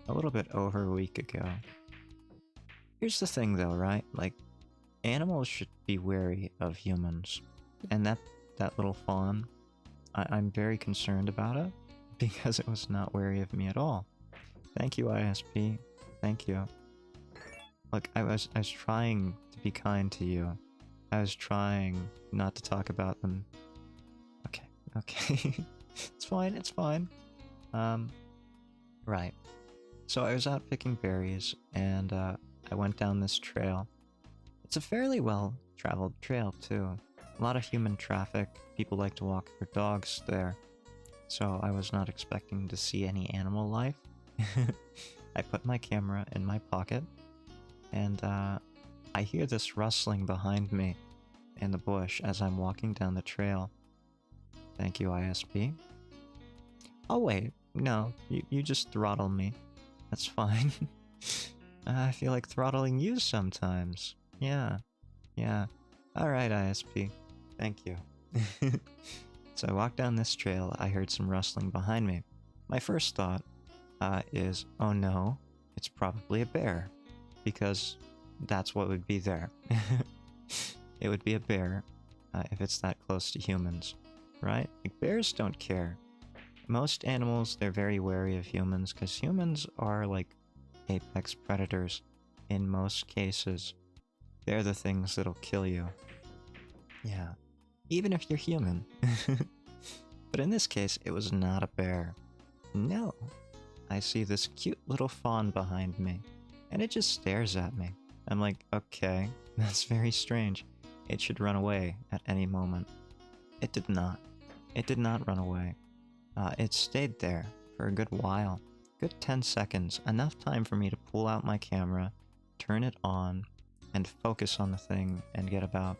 A little bit over a week ago. Here's the thing though, right? Like, animals should be wary of humans. And that little fawn, I'm very concerned about it, because it was not wary of me at all. Thank you, ISP. Thank you. Look, I was trying to be kind to you. I was trying not to talk about them. Okay. It's fine. Right. So I was out picking berries, and I went down this trail. It's a fairly well-traveled trail, too. A lot of human traffic, people like to walk their dogs there. So I was not expecting to see any animal life. I put my camera in my pocket, and I hear this rustling behind me in the bush as I'm walking down the trail. Thank you, ISP. Oh wait, no, you just throttle me. That's fine. I feel like throttling you sometimes. Yeah, yeah. Alright, ISP. Thank you. So I walked down this trail, I heard some rustling behind me. My first thought is, oh no, it's probably a bear. Because that's what would be there. It would be a bear if it's that close to humans, right? Like, bears don't care. Most animals, they're very wary of humans, because humans are like apex predators in most cases. They're the things that'll kill you. Yeah. Even if you're human. But in this case, it was not a bear. No. I see this cute little fawn behind me, and it just stares at me. I'm like, okay, that's very strange. It should run away at any moment. It did not. It did not run away. It stayed there for a good while. Good 10 seconds. Enough time for me to pull out my camera, turn it on, and focus on the thing and get about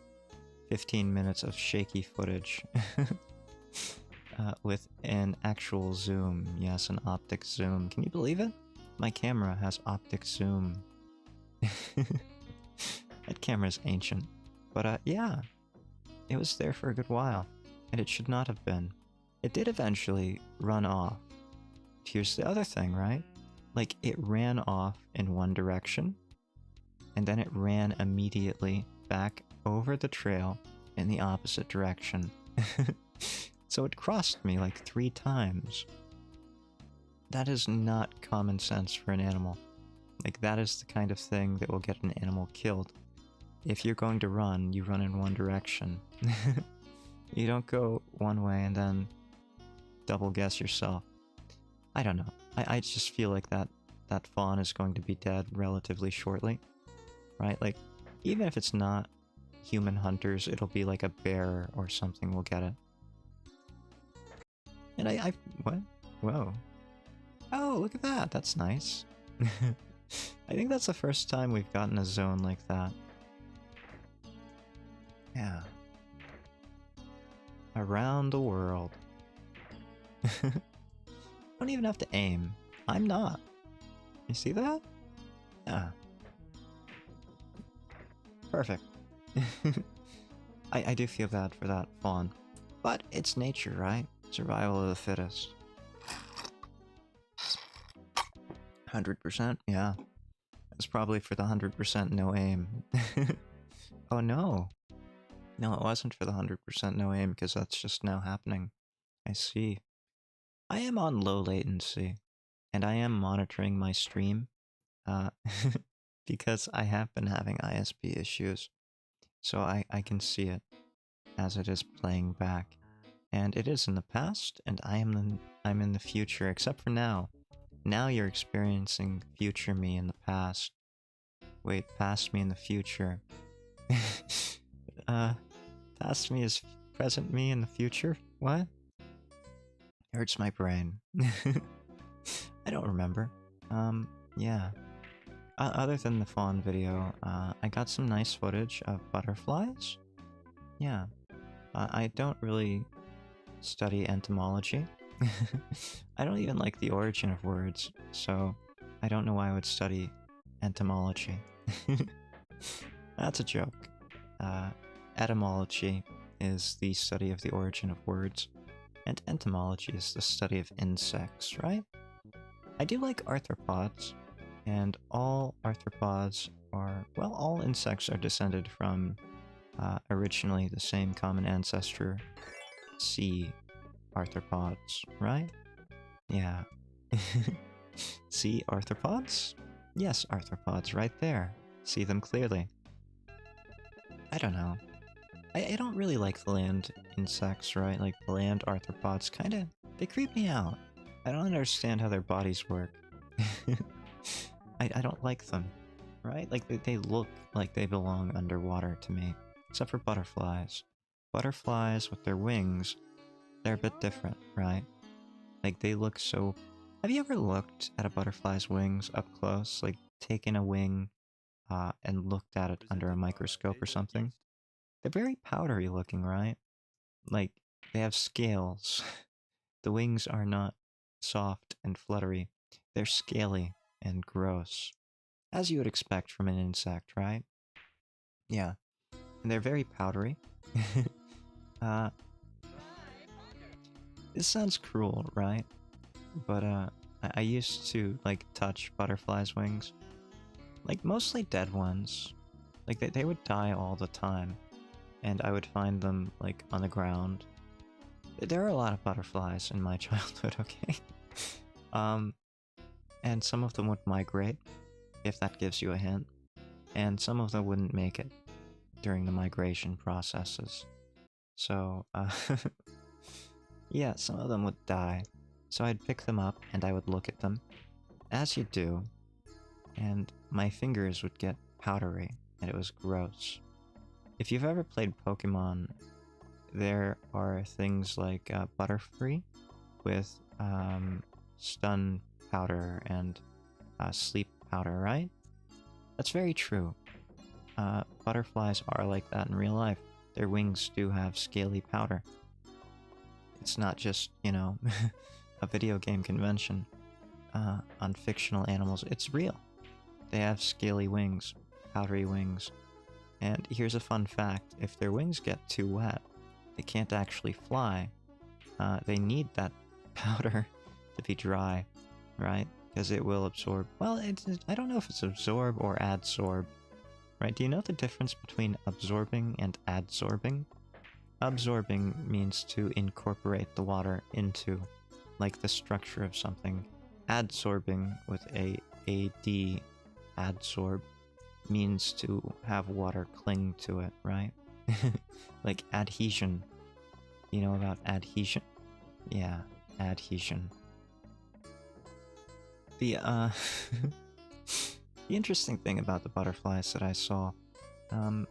15 minutes of shaky footage. With an actual zoom. Yes, an optic zoom. Can you believe it? My camera has optic zoom. That camera's ancient. But yeah, it was there for a good while, and it should not have been. It did eventually run off. Here's the other thing, right? Like, it ran off in one direction, and then it ran immediately back over the trail in the opposite direction. So it crossed me like 3 times. That is not common sense for an animal. Like, that is the kind of thing that will get an animal killed. If you're going to run, you run in one direction. You don't go one way and then double guess yourself. I don't know. I just feel like that fawn is going to be dead relatively shortly. Right? Like, even if it's not human hunters, it'll be like a bear or something will get it. And what? Whoa. Oh, look at that. That's nice. I think that's the first time we've gotten a zone like that. Yeah. Around the world. Don't even have to aim. I'm not. You see that? Yeah. Perfect. I do feel bad for that fawn. But it's nature, right? Survival of the fittest. 100%? Yeah. It's probably for the 100% no aim. Oh no. No, it wasn't for the 100% no aim, because that's just now happening. I see. I am on low latency, and I am monitoring my stream, because I have been having ISP issues, so I can see it as it is playing back. And it is in the past, and I'm in the future, except for now. Now you're experiencing future me in the past. Wait, past me in the future. Past me is present me in the future? What? Hurts my brain. I don't remember. Yeah. Other than the fawn video, I got some nice footage of butterflies. Yeah. I don't really study entomology. I don't even like the origin of words, so I don't know why I would study entomology. That's a joke. Etymology is the study of the origin of words, and entomology is the study of insects, right? I do like arthropods, and all arthropods are, well, all insects are descended from originally the same common ancestor, sea arthropods, right? Yeah. See arthropods? Yes, arthropods, right there. See them clearly. I don't know. I don't really like the land insects, right? Like, the land arthropods kinda, they creep me out. I don't understand how their bodies work. I don't like them, right? Like, they look like they belong underwater to me. Except for butterflies. Butterflies with their wings, they're a bit different, right? Like, they look so... Have you ever looked at a butterfly's wings up close? Like, taken a wing and looked at it under a microscope or something? They're very powdery looking, right? Like, they have scales. The wings are not soft and fluttery. They're scaly and gross, as you would expect from an insect, right? Yeah, and they're very powdery. uh, this sounds cruel, right? But I used to like touch butterflies' wings, like mostly dead ones. Like they would die all the time, and I would find them like on the ground. There are a lot of butterflies in my childhood, okay? um, and some of them would migrate, if that gives you a hint, and some of them wouldn't make it during the migration processes. So, yeah, some of them would die. So I'd pick them up and I would look at them, as you do, and my fingers would get powdery, and it was gross. If you've ever played Pokemon, there are things like Butterfree with stun powder and sleep powder, right? That's very true. Butterflies are like that in real life. Their wings do have scaly powder. It's not just, you know, a video game convention on fictional animals. It's real. They have scaly wings, powdery wings. And here's a fun fact. If their wings get too wet, they can't actually fly. They need that powder to be dry, right? Because it will absorb... Well, I don't know if it's absorb or adsorb, right? Do you know the difference between absorbing and adsorbing? Absorbing means to incorporate the water into, like, the structure of something. Adsorbing with a AD, adsorb, means to have water cling to it, right? Like adhesion. You know about adhesion? Yeah, adhesion. The, the interesting thing about the butterflies that I saw, I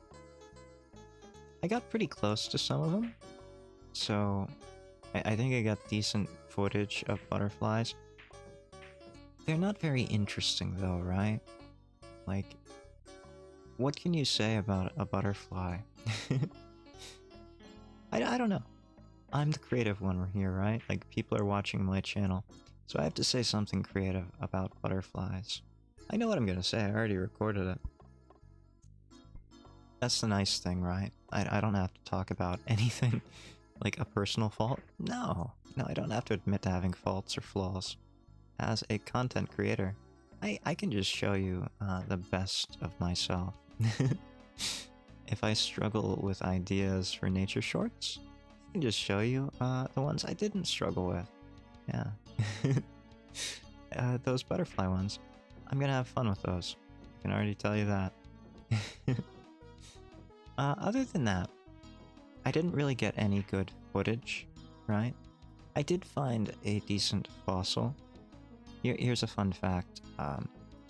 got pretty close to some of them, so I think I got decent footage of butterflies. They're not very interesting though, right? Like, what can you say about a butterfly? I don't know. I'm the creative one here, right? Like, people are watching my channel, so I have to say something creative about butterflies. I know what I'm gonna say, I already recorded it. That's the nice thing, right? I don't have to talk about anything like a personal fault. No, I don't have to admit to having faults or flaws. As a content creator, I can just show you the best of myself. If I struggle with ideas for nature shorts, I can just show you the ones I didn't struggle with. Yeah. Those butterfly ones, I'm gonna have fun with those. I can already tell you that. Other than that, I didn't really get any good footage, right? I did find a decent fossil. Here's a fun fact.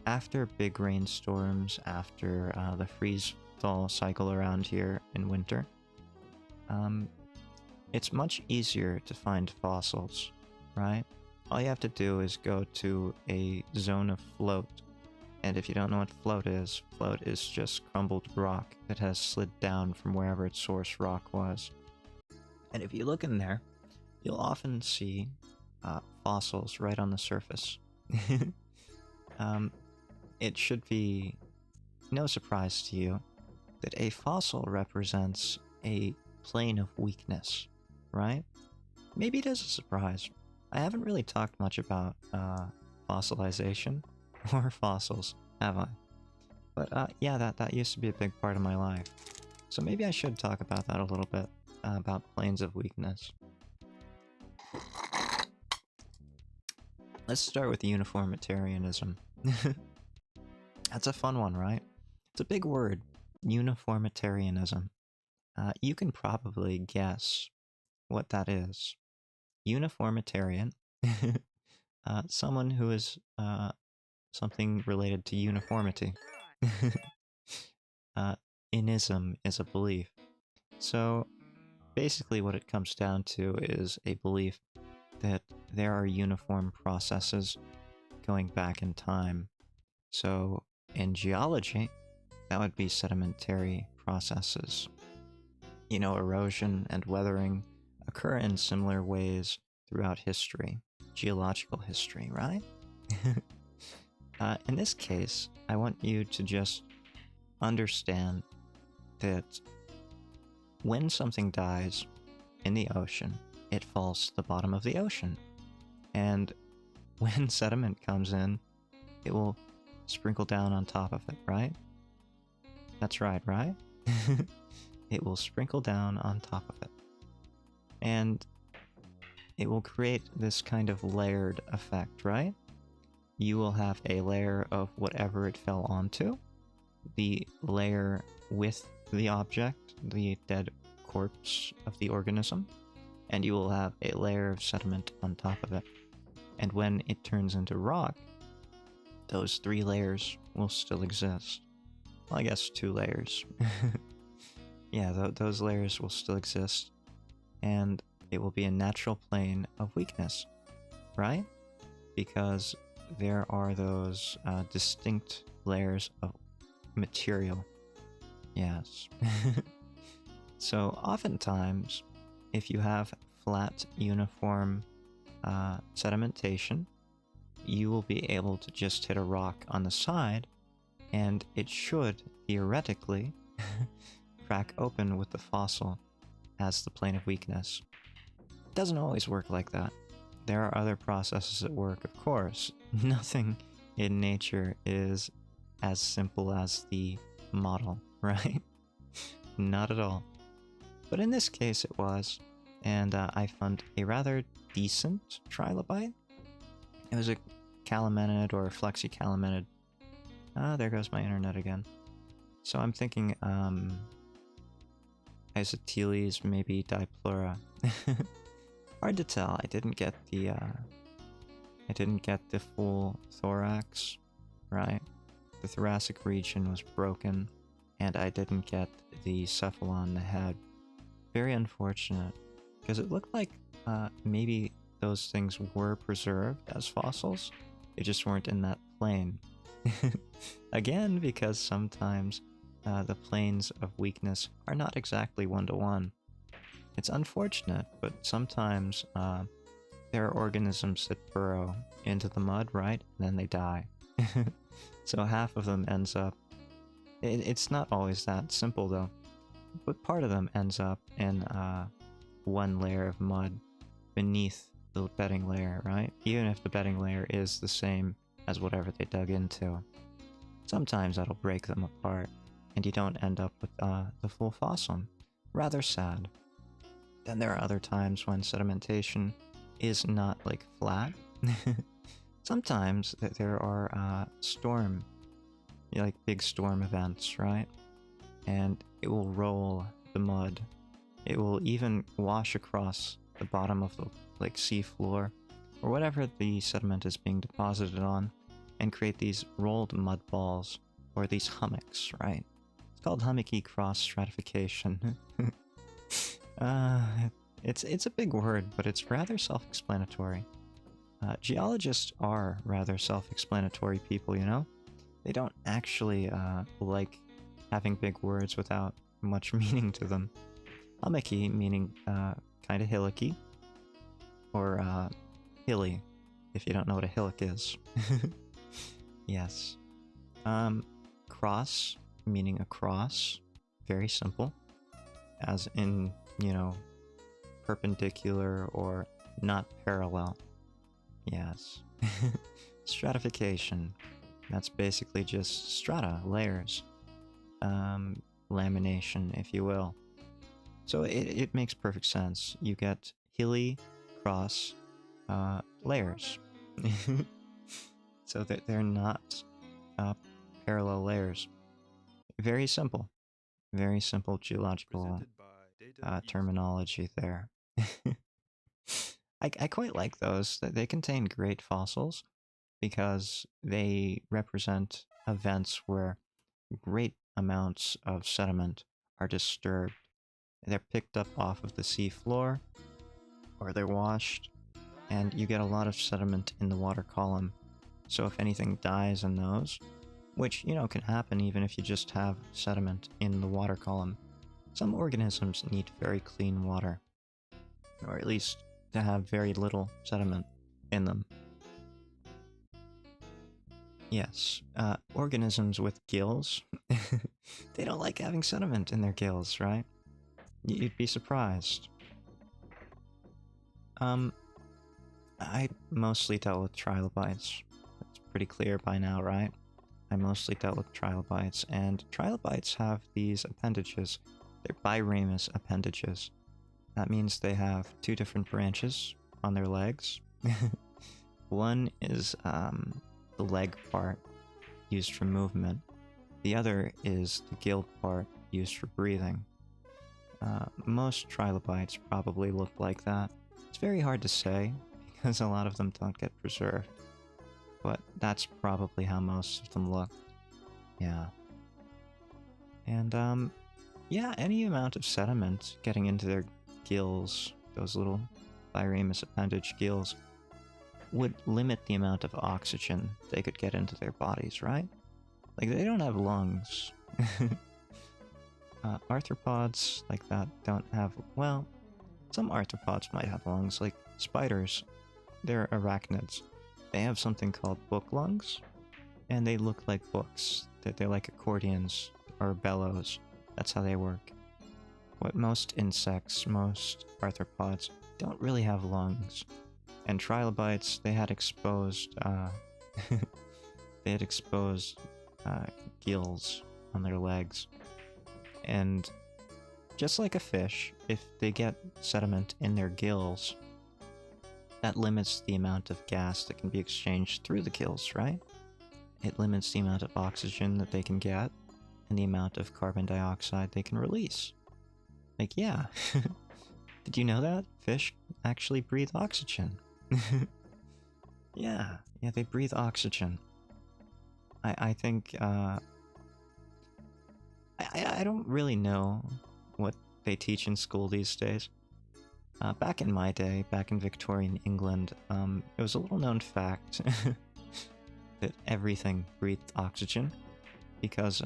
After big rainstorms, after the freeze-thaw cycle around here in winter, it's much easier to find fossils, right? All you have to do is go to a zone of float. And if you don't know what float is just crumbled rock that has slid down from wherever its source rock was. And if you look in there, you'll often see fossils right on the surface. It should be no surprise to you that a fossil represents a plane of weakness, right? Maybe it is a surprise. I haven't really talked much about fossilization or fossils, have I? But yeah, that used to be a big part of my life. So maybe I should talk about that a little bit, about planes of weakness. Let's start with uniformitarianism. That's a fun one, right? It's a big word, uniformitarianism. You can probably guess what that is. Uniformitarian, someone who is something related to uniformity. Inism is a belief. So basically what it comes down to is a belief that there are uniform processes going back in time. So in geology, that would be sedimentary processes. You know, erosion and weathering occur in similar ways throughout history. geological history, right? In this case, I want you to just understand that when something dies in the ocean, it falls to the bottom of the ocean. And when sediment comes in, it will sprinkle down on top of it, right? That's right, right? It will sprinkle down on top of it. And it will create this kind of layered effect, right? You will have a layer of whatever it fell onto, the layer with the object, the dead corpse of the organism, and you will have a layer of sediment on top of it. And when it turns into rock, those 3 layers will still exist. Well, I guess 2 layers. Yeah, those layers will still exist, and it will be a natural plane of weakness, right? Because there are those distinct layers of material. Yes. So oftentimes, if you have flat, uniform sedimentation, you will be able to just hit a rock on the side, and it should, theoretically, crack open with the fossil as the plane of weakness. It doesn't always work like that. There are other processes at work, of course. Nothing in nature is as simple as the model, right? Not at all. But in this case it was, and I found a rather decent trilobite. It was a calamenid or flexicalaminid. There goes my internet again. So I'm thinking, Isoteles, maybe Dipleura. Hard to tell. I didn't get the full thorax, right? The thoracic region was broken, and I didn't get the cephalon, the head. Very unfortunate, because it looked like maybe those things were preserved as fossils. They just weren't in that plane. Again, because sometimes the planes of weakness are not exactly one-to-one. It's unfortunate, but sometimes there are organisms that burrow into the mud, right? And then they die. So half of them ends up... It's not always that simple, though. But part of them ends up in one layer of mud beneath the bedding layer, right? Even if the bedding layer is the same as whatever they dug into. Sometimes that'll break them apart, and you don't end up with the full fossil. Rather sad. Then there are other times when sedimentation is not, like, flat. Sometimes there are like big storm events, right? And it will roll the mud. It will even wash across the bottom of the sea floor, or whatever the sediment is being deposited on, and create these rolled mud balls, or these hummocks, right? It's called hummocky cross stratification. It's a big word, but it's rather self-explanatory. Geologists are rather self-explanatory people, you know? They don't actually like having big words without much meaning to them. Hummocky meaning kind of hillocky, or hilly, if you don't know what a hillock is. Yes. Cross meaning across, very simple, as in, you know, perpendicular or not parallel. Yes. Stratification. That's basically just strata, layers. Lamination, if you will. So it makes perfect sense. You get hilly cross layers. So that they're not parallel layers. Very simple. Very simple geological terminology there. I quite like those. They contain great fossils because they represent events where great amounts of sediment are disturbed. They're picked up off of the sea floor, or they're washed, and you get a lot of sediment in the water column. So if anything dies in those, which, you know, can happen even if you just have sediment in the water column, some organisms need very clean water, or at least to have very little sediment. in them. Yes, organisms with gills, they don't like having sediment in their gills, right? You'd be surprised. I mostly dealt with trilobites. It's pretty clear by now, right? I mostly dealt with trilobites, and trilobites have these appendages. They're biramous appendages. That means they have two different branches on their legs. One is the leg part used for movement. The other is the gill part used for breathing. Most trilobites probably look like that. It's very hard to say, because a lot of them don't get preserved. But that's probably how most of them look. Yeah. And, yeah, any amount of sediment getting into their gills, those little biramous appendage gills, would limit the amount of oxygen they could get into their bodies, right? Like, they don't have lungs. Arthropods like that don't have... Well, some arthropods might have lungs, like spiders. They're arachnids. They have something called book lungs, and they look like books. They're like accordions or bellows. That's how they work. What most insects, most arthropods, don't really have lungs. And trilobites, they had exposed, gills on their legs. And just like a fish, if they get sediment in their gills, that limits the amount of gas that can be exchanged through the gills, right? It limits the amount of oxygen that they can get, and the amount of carbon dioxide they can release. Like, yeah. Did you know that? Fish actually breathe oxygen. Yeah, they breathe oxygen. I think, I don't really know what they teach in school these days. Back in my day, back in Victorian England, it was a little known fact that everything breathed oxygen, because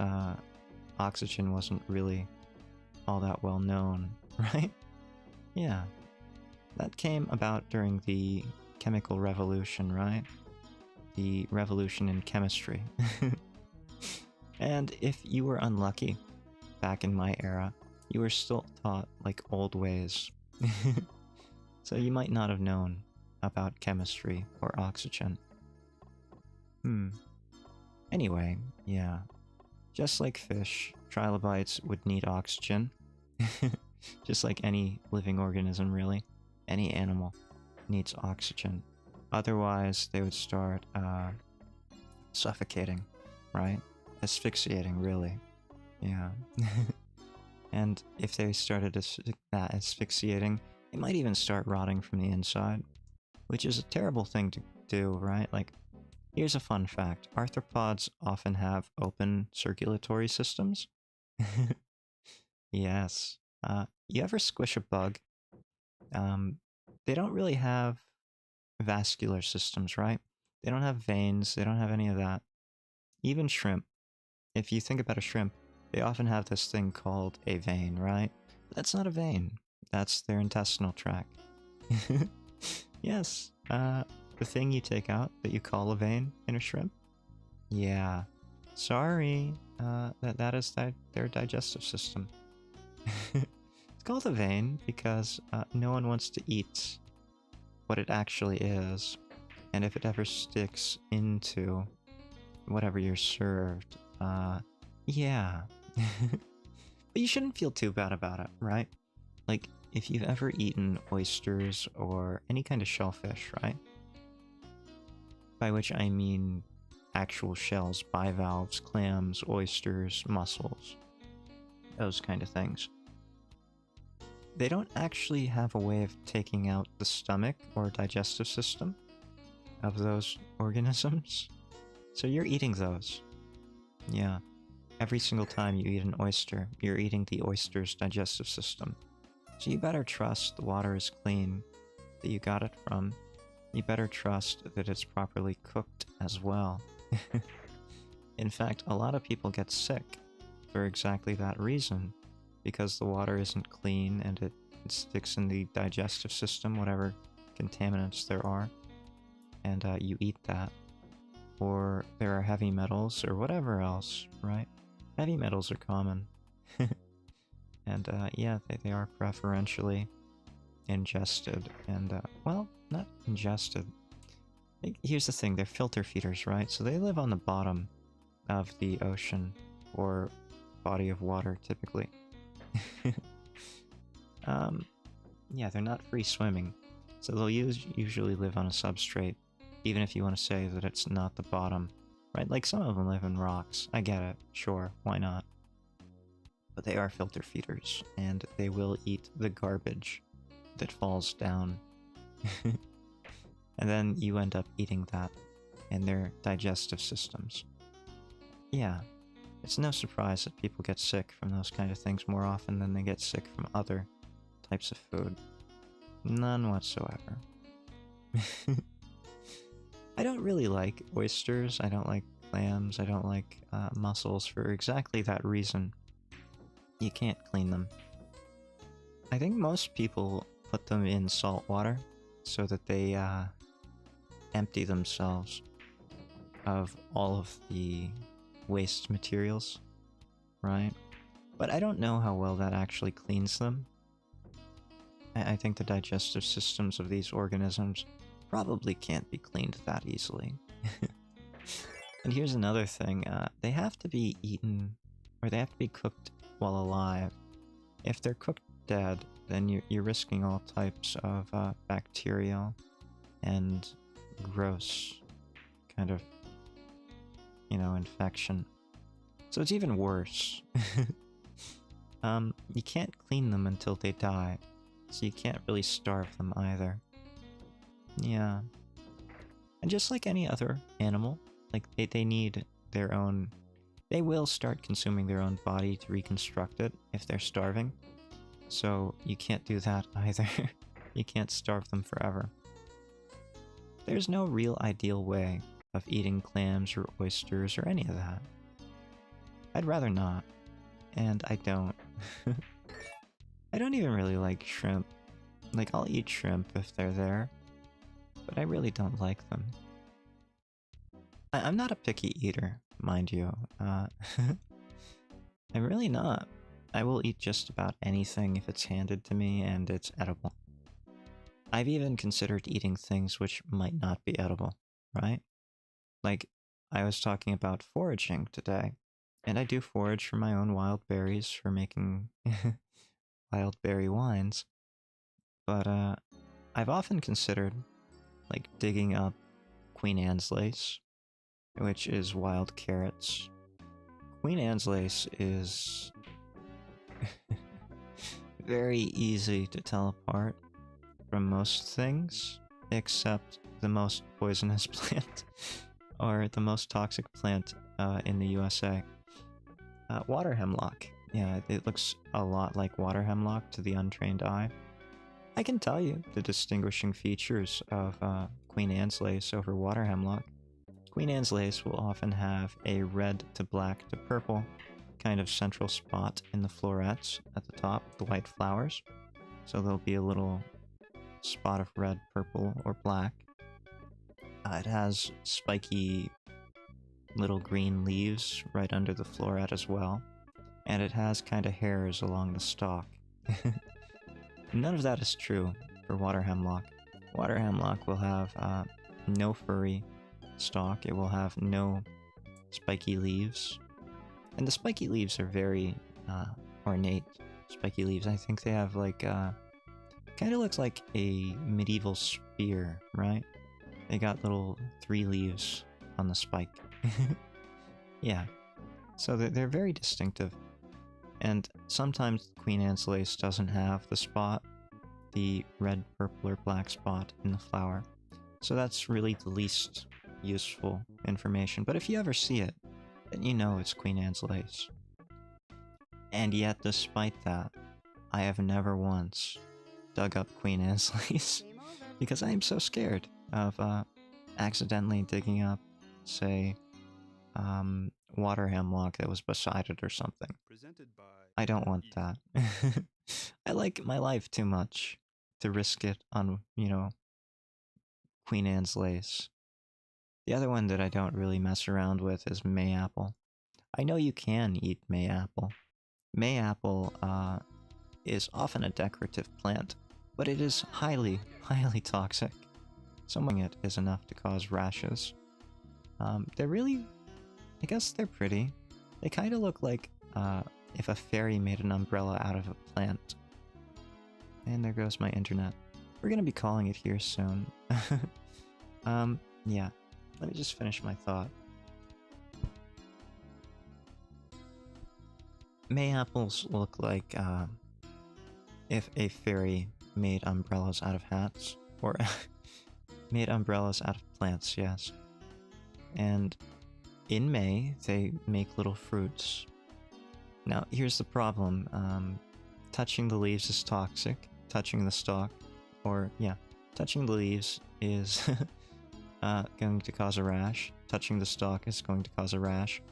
oxygen wasn't really all that well known, right? Yeah. That came about during the chemical revolution, right? The revolution in chemistry. And if you were unlucky, back in my era, you were still taught, like, old ways. So you might not have known about chemistry or oxygen. Anyway, yeah. Just like fish, trilobites would need oxygen. Just like any living organism, really. Any animal needs oxygen. Otherwise, they would start suffocating, right? Asphyxiating, really. Yeah. And if they started asphyxiating, they might even start rotting from the inside, which is a terrible thing to do, right? Like, here's a fun fact. Arthropods often have open circulatory systems. Yes. You ever squish a bug? They don't really have vascular systems, right? They don't have veins, they don't have any of that. Even shrimp. If you think about a shrimp, they often have this thing called a vein, right? But that's not a vein. That's their intestinal tract. Yes, the thing you take out that you call a vein in a shrimp? Yeah. Sorry, that is their digestive system. It's called a vein because no one wants to eat what it actually is, and if it ever sticks into whatever you're served, yeah. But you shouldn't feel too bad about it, right? Like, if you've ever eaten oysters or any kind of shellfish, right? By which I mean actual shells, bivalves, clams, oysters, mussels, those kind of things. They don't actually have a way of taking out the stomach or digestive system of those organisms. So you're eating those. Yeah. Every single time you eat an oyster, you're eating the oyster's digestive system. So you better trust the water is clean that you got it from. You better trust that it's properly cooked as well. In fact, a lot of people get sick for exactly that reason, because the water isn't clean and it sticks in the digestive system, whatever contaminants there are. and you eat that. Or there are heavy metals or whatever else, right? Heavy metals are common. And yeah, they are preferentially ingested. And, well, not ingested. Here's the thing, they're filter feeders, right? So they live on the bottom of the ocean or body of water, typically. Yeah, they're not free swimming. So they'll usually live on a substrate, even if you want to say that it's not the bottom. Right, like some of them live in rocks. I get it, sure, why not? But they are filter feeders, and they will eat the garbage that falls down. And then you end up eating that in their digestive systems. Yeah, it's no surprise that people get sick from those kind of things more often than they get sick from other types of food. None whatsoever. I don't really like oysters, I don't like clams, I don't like mussels for exactly that reason. You can't clean them. I think most people put them in salt water so that they empty themselves of all of the waste materials, right? But I don't know how well that actually cleans them. I think the digestive systems of these organisms probably can't be cleaned that easily. And here's another thing, they have to be eaten, or they have to be cooked while alive. If they're cooked dead, then you're risking all types of bacterial and gross kind of, you know, infection. So it's even worse. You can't clean them until they die, so you can't really starve them either. Yeah. And just like any other animal, like they need their own... They will start consuming their own body to reconstruct it if they're starving. So you can't do that either. You can't starve them forever. There's no real ideal way of eating clams or oysters or any of that. I'd rather not. And I don't. I don't even really like shrimp. Like, I'll eat shrimp if they're there, but I really don't like them. I'm not a picky eater, mind you. I'm really not. I will eat just about anything if it's handed to me and it's edible. I've even considered eating things which might not be edible, right? Like, I was talking about foraging today, and I do forage for my own wild berries for making wild berry wines. But, I've often considered, like, digging up Queen Anne's lace, which is wild carrots. Queen Anne's lace is very easy to tell apart from most things, except the most poisonous plant, or the most toxic plant in the USA. Water hemlock. Yeah, it looks a lot like water hemlock to the untrained eye. I can tell you the distinguishing features of Queen Anne's lace over water hemlock. Queen Anne's lace will often have a red to black to purple kind of central spot in the florets at the top, the white flowers. So there'll be a little spot of red, purple, or black. It has spiky little green leaves right under the floret as well. And it has kind of hairs along the stalk. None of that is true for water hemlock. Water hemlock will have no furry stalk, it will have no spiky leaves. And the spiky leaves are very ornate spiky leaves. I think they have like, kind of looks like a medieval spear, right? They got little 3 leaves on the spike. Yeah, so they're very distinctive. And sometimes Queen Anne's lace doesn't have the spot, the red, purple, or black spot in the flower. So that's really the least useful information. But if you ever see it, then you know it's Queen Anne's lace. And yet, despite that, I have never once dug up Queen Anne's lace because I am so scared of accidentally digging up, say, water hemlock that was beside it or something. I don't want that. I like my life too much to risk it on, you know, Queen Anne's lace. The other one that I don't really mess around with is mayapple. I know you can eat mayapple. Mayapple is often a decorative plant, but it is highly, highly toxic. Sowing it is enough to cause rashes. They're really... I guess they're pretty. They kind of look like if a fairy made an umbrella out of a plant. And there goes my internet. We're gonna be calling it here soon. Yeah. Let me just finish my thought. Mayapples look like if a fairy made umbrellas out of hats. Or made umbrellas out of plants, yes. And in May, they make little fruits. Now, here's the problem. Touching the leaves is toxic. Touching the stalk, or yeah, touching the leaves is going to cause a rash. Touching the stalk is going to cause a rash.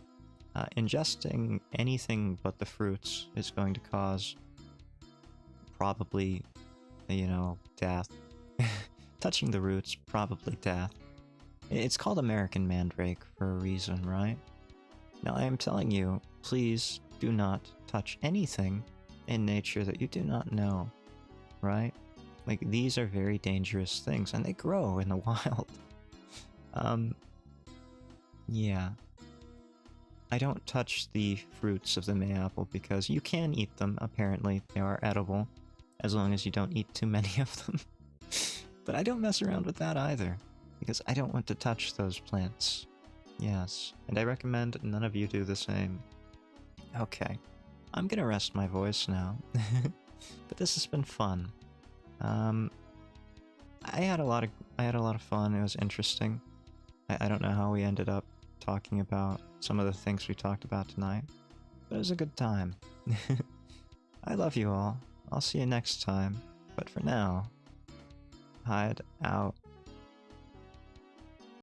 Ingesting anything but the fruits is going to cause probably, you know, death. Touching the roots, probably death. It's called American Mandrake for a reason, right? Now I am telling you, please do not touch anything in nature that you do not know, right? Like, these are very dangerous things, and they grow in the wild. Yeah. I don't touch the fruits of the mayapple because you can eat them, apparently. They are edible, as long as you don't eat too many of them. But I don't mess around with that either, because I don't want to touch those plants. Yes, and I recommend none of you do the same. Okay, I'm gonna rest my voice now. But this has been fun. I had a lot of fun. It was interesting. I don't know how we ended up talking about some of the things we talked about tonight, but it was a good time. I love you all. I'll see you next time. But for now, Hyde out.